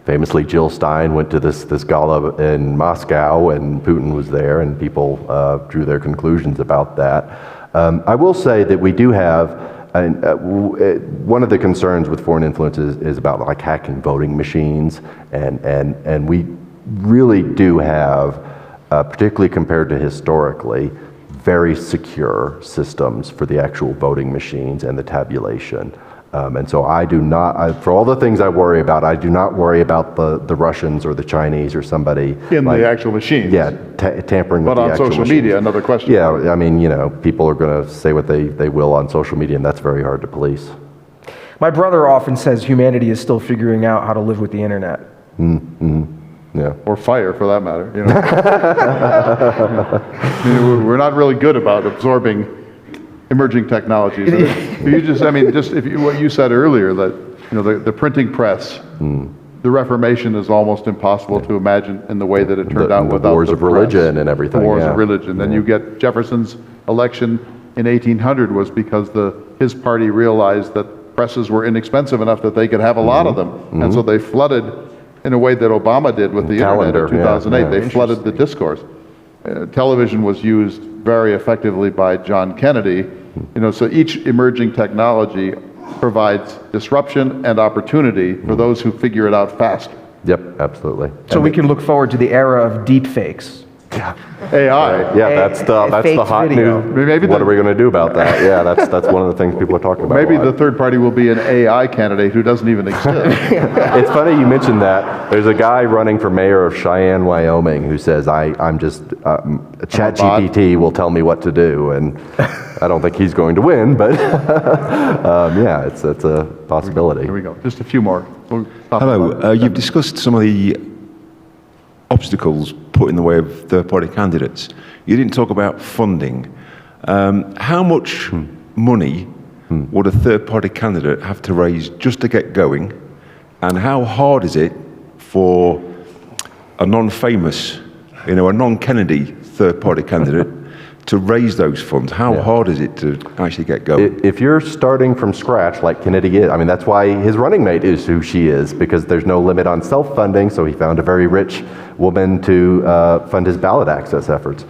Speaker 3: famously Jill Stein went to this gala in Moscow, and Putin was there, and people drew their conclusions about that. I will say that we do have, one of the concerns with foreign influence is about like hacking voting machines, and we really do have, particularly compared to historically, very secure systems for the actual voting machines and the tabulation. And so I do not, for all the things I worry about, I do not worry about the Russians or the Chinese or somebody.
Speaker 1: In the actual machines.
Speaker 3: Yeah, tampering with the actual machines. But on social
Speaker 1: media, another question.
Speaker 3: Yeah, people are going to say what they will on social media, and that's very hard to police.
Speaker 2: My brother often says humanity is still figuring out how to live with the internet.
Speaker 3: Yeah.
Speaker 1: Or fire, for that matter. We're not really good about absorbing emerging technologies. What you said earlier, that the printing press, the Reformation is almost impossible to imagine in the way that it turned out
Speaker 3: the
Speaker 1: without
Speaker 3: wars
Speaker 1: the
Speaker 3: of religion and everything.
Speaker 1: The wars
Speaker 3: yeah.
Speaker 1: of religion. Then you get Jefferson's election in 1800 was because his party realized that presses were inexpensive enough that they could have a lot of them, and so they flooded in a way that Obama did with the internet in 2008. They flooded the discourse. Television was used very effectively by John Kennedy. So each emerging technology provides disruption and opportunity for those who figure it out faster.
Speaker 3: Yep, absolutely.
Speaker 2: So we can look forward to the era of deep fakes.
Speaker 1: AI.
Speaker 3: Yeah, that's the hot
Speaker 2: video.
Speaker 3: news. What are we going to do about that? Yeah, that's one of the things people are talking about.
Speaker 1: Maybe the third party will be an AI candidate who doesn't even exist.
Speaker 3: It's funny you mentioned that. There's a guy running for mayor of Cheyenne, Wyoming, who says, I'm just, ChatGPT will tell me what to do. And I don't think he's going to win, but yeah, it's a possibility.
Speaker 1: Here we go. Just a few more.
Speaker 14: Hello. You've discussed some of the obstacles put in the way of third-party candidates. You didn't talk about funding. How much money would a third-party candidate have to raise just to get going? And how hard is it for a non-famous, a non-Kennedy third-party candidate to raise those funds? How hard is it to actually get going?
Speaker 3: If you're starting from scratch, like Kennedy is, that's why his running mate is who she is, because there's no limit on self-funding, so he found a very rich woman to fund his ballot access efforts.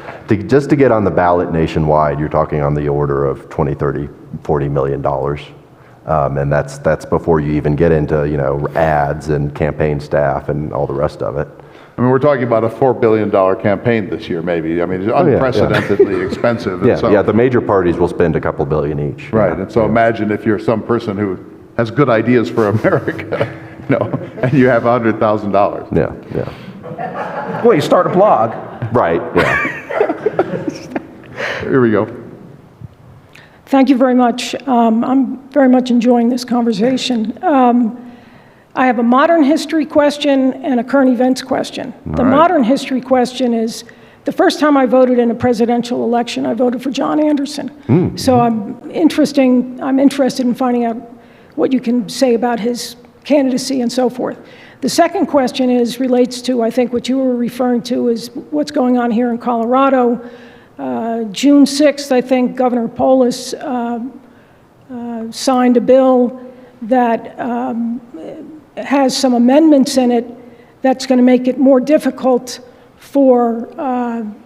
Speaker 3: Just to get on the ballot nationwide, you're talking on the order of $20, $30, $40 million. And that's before you even get into, ads and campaign staff and all the rest of it.
Speaker 1: We're talking about a $4 billion campaign this year, maybe. It's unprecedentedly expensive.
Speaker 3: The major parties will spend a couple billion each.
Speaker 1: Right, and so imagine if you're some person who has good ideas for America, and you have $100,000.
Speaker 3: Yeah.
Speaker 2: Well, you start a blog.
Speaker 3: Right, yeah.
Speaker 1: Here we go.
Speaker 15: Thank you very much. I'm very much enjoying this conversation. I have a modern history question and a current events question. The modern history question is, the first time I voted in a presidential election, I voted for John Anderson. So I'm interested in finding out what you can say about his candidacy and so forth. The second question relates to, I think, what you were referring to is what's going on here in Colorado. June 6th, I think Governor Polis signed a bill that has some amendments in it that's going to make it more difficult for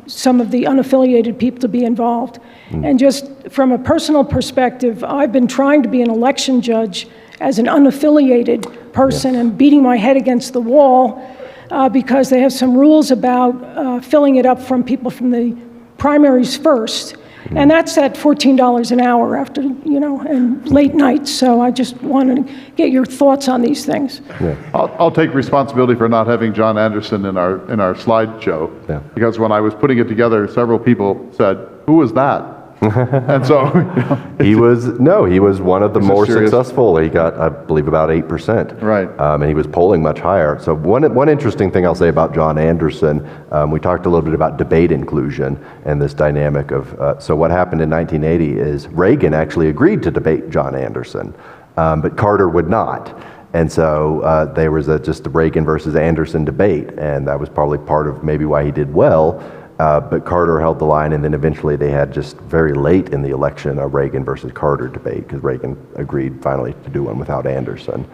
Speaker 15: some of the unaffiliated people to be involved. And just from a personal perspective, I've been trying to be an election judge as an unaffiliated person and beating my head against the wall because they have some rules about filling it up from people from the primaries first. And that's at $14 an hour after, and late nights. So I just wanted to get your thoughts on these things.
Speaker 1: Yeah. I'll take responsibility for not having John Anderson in our slideshow, because when I was putting it together, several people said, "Who was that?" And so
Speaker 3: he was one of the more successful. He got, I believe, about 8%.
Speaker 1: Right.
Speaker 3: And he was polling much higher. So one interesting thing I'll say about John Anderson, we talked a little bit about debate inclusion and this dynamic of, so what happened in 1980 is Reagan actually agreed to debate John Anderson, but Carter would not. And so there was just the Reagan versus Anderson debate, and that was probably part of maybe why he did well. But Carter held the line, and then eventually they had just very late in the election a Reagan versus Carter debate, because Reagan agreed finally to do one without Anderson.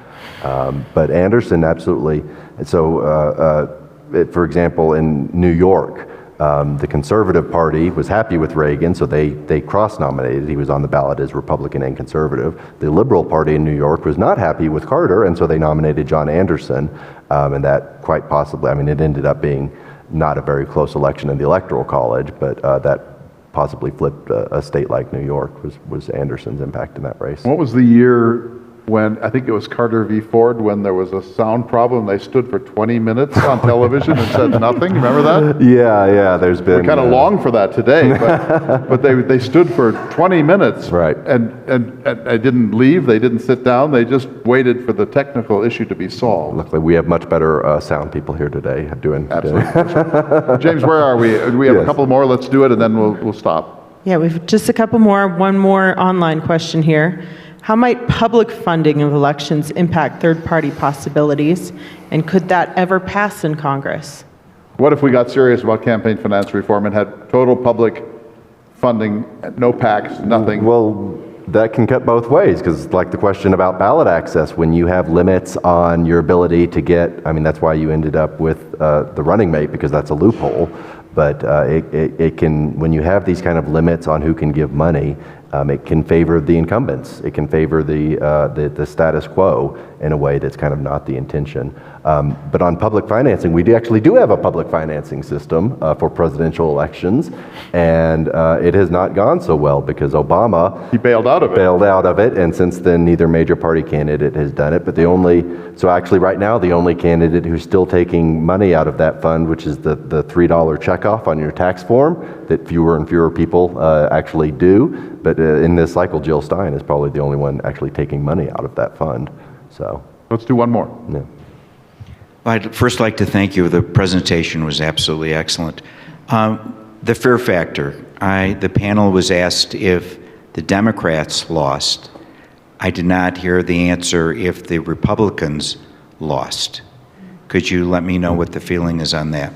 Speaker 3: But Anderson absolutely, and so for example, in New York, the Conservative Party was happy with Reagan, so they cross-nominated. He was on the ballot as Republican and Conservative. The Liberal Party in New York was not happy with Carter, and so they nominated John Anderson, and that quite possibly, it ended up being not a very close election in the Electoral College, but that possibly flipped a state like New York was Anderson's impact in that race.
Speaker 1: What was the year when, I think it was Carter v. Ford, when there was a sound problem? They stood for 20 minutes on television and said nothing. Remember that?
Speaker 3: Yeah, there's been...
Speaker 1: We kind of long for that today, but they stood for 20 minutes.
Speaker 3: Right.
Speaker 1: And they didn't leave, they didn't sit down, they just waited for the technical issue to be solved.
Speaker 3: Luckily, we have much better sound people here today doing...
Speaker 1: Absolutely. James, where are we? We have a couple more, let's do it, and then we'll stop.
Speaker 6: Yeah, we've just a couple more. One more online question here. How might public funding of elections impact third-party possibilities, and could that ever pass in Congress?
Speaker 1: What if we got serious about campaign finance reform and had total public funding, no PACs, nothing?
Speaker 3: Well, that can cut both ways, because like the question about ballot access, when you have limits on your ability to get, I mean, that's why you ended up with the running mate, because that's a loophole. But it can, when you have these kind of limits on who can give money, it can favor the incumbents. It can favor the status quo in a way that's kind of not the intention. But on public financing, we actually do have a public financing system for presidential elections, and it has not gone so well because Obama
Speaker 1: He bailed out of it.
Speaker 3: bailed out of it, and since then neither major party candidate has done it. But so actually right now the only candidate who's still taking money out of that fund, which is the $3 checkoff on your tax form, that fewer and fewer people actually do. But in this cycle, Jill Stein is probably the only one actually taking money out of that fund. So
Speaker 1: let's do one more.
Speaker 3: Yeah.
Speaker 16: I'd first like to thank you. The presentation was absolutely excellent. The fear factor. The panel was asked if the Democrats lost. I did not hear the answer if the Republicans lost. Could you let me know what the feeling is on that?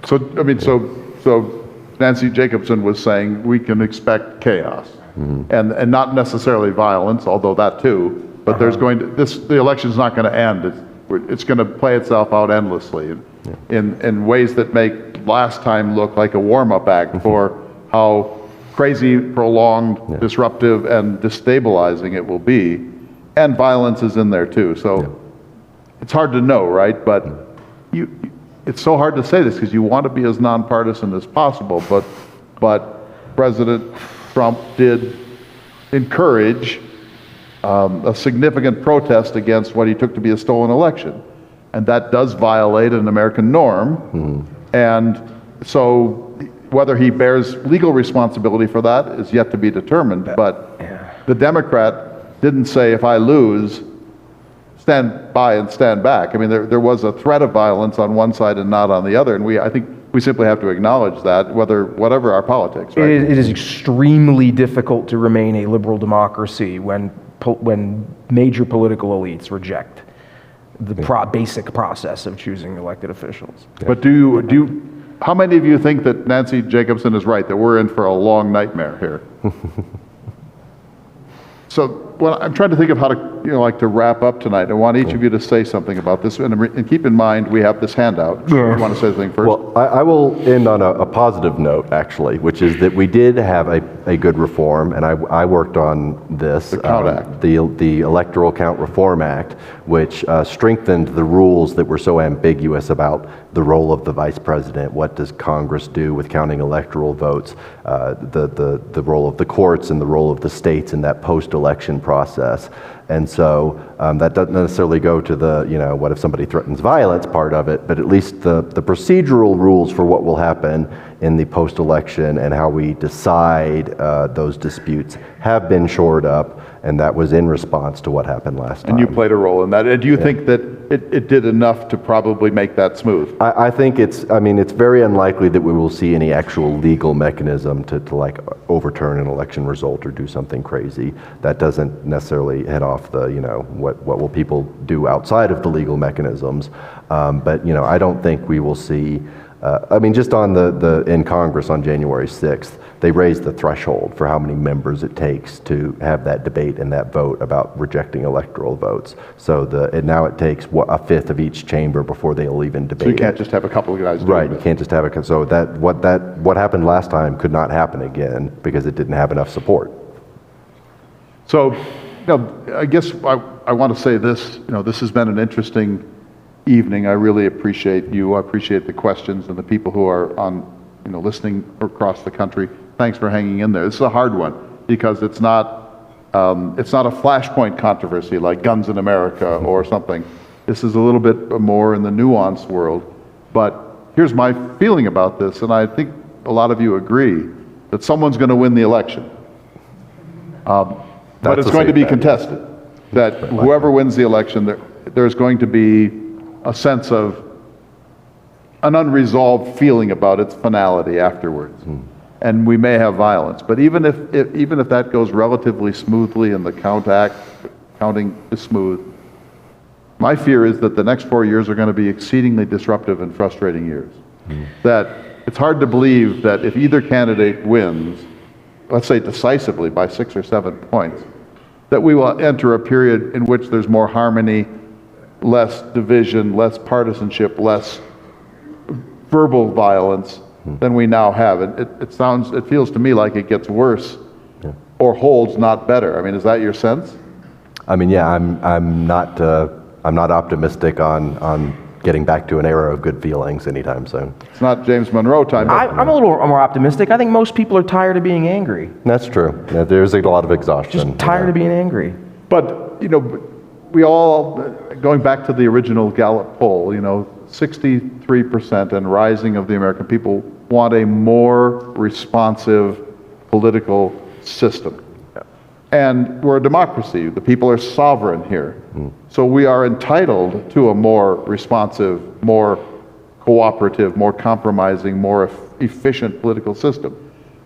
Speaker 1: So, I mean, so Nancy Jacobson was saying we can expect chaos, and not necessarily violence, although that too, but there's going to, the election's not going to end. It's going to play itself out endlessly in ways that make last time look like a warm-up act for how crazy, prolonged, disruptive, and destabilizing it will be. And violence is in there too. So it's hard to know, right? But it's so hard to say this because you want to be as nonpartisan as possible, but President Trump did encourage a significant protest against what he took to be a stolen election. And that does violate an American norm. And so whether he bears legal responsibility for that is yet to be determined. But the Democrat didn't say, if I lose, stand by and stand back. I mean, there was a threat of violence on one side and not on the other. And I think we simply have to acknowledge that, whatever our politics, right?
Speaker 2: It is extremely difficult to remain a liberal democracy when major political elites reject the basic process of choosing elected officials.
Speaker 1: But how many of you think that Nancy Jacobson is right, that we're in for a long nightmare here? So I'm trying to think of how to wrap up tonight. I want each of you to say something about this, and keep in mind we have this handout. You want to say something first?
Speaker 3: Well, I will end on a positive note, actually, which is that we did have a good reform, and I worked on this.
Speaker 1: The Count Act.
Speaker 3: The Electoral Count Reform Act, which strengthened the rules that were so ambiguous about the role of the vice president. What does Congress do with counting electoral votes? The role of the courts and the role of the states in that post-election process. And so that doesn't necessarily go to the, what if somebody threatens violence part of it, but at least the procedural rules for what will happen in the post-election and how we decide those disputes have been shored up, and that was in response to what happened last time.
Speaker 1: And you played a role in that. And do you think that it did enough to probably make that smooth?
Speaker 3: I think it's very unlikely that we will see any actual legal mechanism to like overturn an election result or do something crazy. That doesn't necessarily head off the, what will people do outside of the legal mechanisms. But, I don't think we will see, just on in Congress on January 6th, they raised the threshold for how many members it takes to have that debate and that vote about rejecting electoral votes. So now it takes a fifth of each chamber before they'll even debate.
Speaker 1: So you can't just have a couple of guys doing
Speaker 3: Right,
Speaker 1: it.
Speaker 3: you can't just have it. So what happened last time could not happen again because it didn't have enough support.
Speaker 1: So, I guess I want to say this. This has been an interesting evening. I really appreciate you. I appreciate the questions and the people who are on, listening across the country. Thanks for hanging in there. This is a hard one because it's not a flashpoint controversy like guns in America or something. This is a little bit more in the nuanced world. But here's my feeling about this, and I think a lot of you agree that someone's going to win the election. But it's going to be contested. That whoever wins the election, there's going to be a sense of an unresolved feeling about its finality afterwards. and we may have violence. But even if that goes relatively smoothly and the counting is smooth, my fear is that the next 4 years are going to be exceedingly disruptive and frustrating years. That it's hard to believe that if either candidate wins, let's say decisively by 6 or 7 points, that we will enter a period in which there's more harmony, less division, less partisanship, less verbal violence than we now have. It feels to me like it gets worse or holds, not better. I mean, is that your sense?
Speaker 3: I mean, yeah, I'm not optimistic on getting back to an era of good feelings anytime soon.
Speaker 1: It's not James Monroe time.
Speaker 2: I'm a little more optimistic. I think most people are tired of being angry.
Speaker 3: That's true. Yeah, there's a lot of exhaustion.
Speaker 2: Just tired of being angry.
Speaker 1: But, we all, going back to the original Gallup poll, 63% and rising of the American people want a more responsive political system. And we're a democracy. The people are sovereign here. So we are entitled to a more responsive, more cooperative, more compromising, more efficient political system.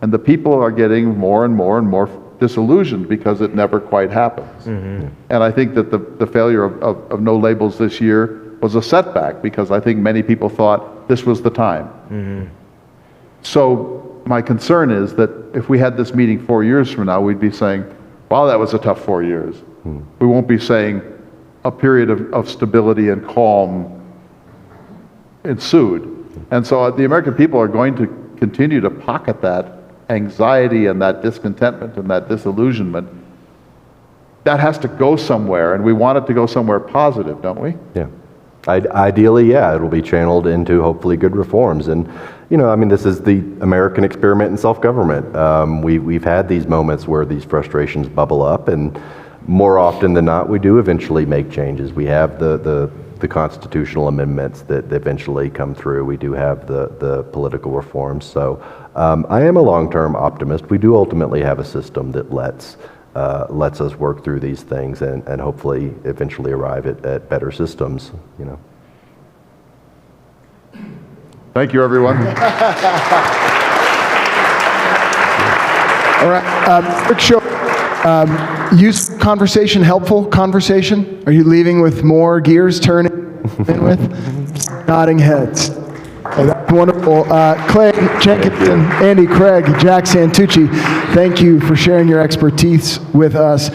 Speaker 1: And the people are getting more and more and more disillusioned because it never quite happens. And I think that the failure of no labels this year was a setback, because I think many people thought this was the time. So my concern is that if we had this meeting 4 years from now, we'd be saying, wow, that was a tough 4 years. We won't be saying a period of stability and calm ensued. And so the American people are going to continue to pocket that anxiety and that discontentment and that disillusionment. That has to go somewhere, and we want it to go somewhere positive, don't we?
Speaker 3: Yeah. Ideally, yeah, it'll be channeled into hopefully good reforms. And, this is the American experiment in self-government. We've had these moments where these frustrations bubble up, and more often than not, we do eventually make changes. We have the constitutional amendments that eventually come through. We do have the political reforms. So I am a long-term optimist. We do ultimately have a system that lets us work through these things and hopefully eventually arrive at better systems,
Speaker 1: Thank you, everyone.
Speaker 17: All right, quick show. Use conversation helpful conversation? Are you leaving with more gears turning in with? Nodding heads. Oh, that's wonderful. Clay Jenkinson, Andy Craig, Jack Santucci, thank you for sharing your expertise with us.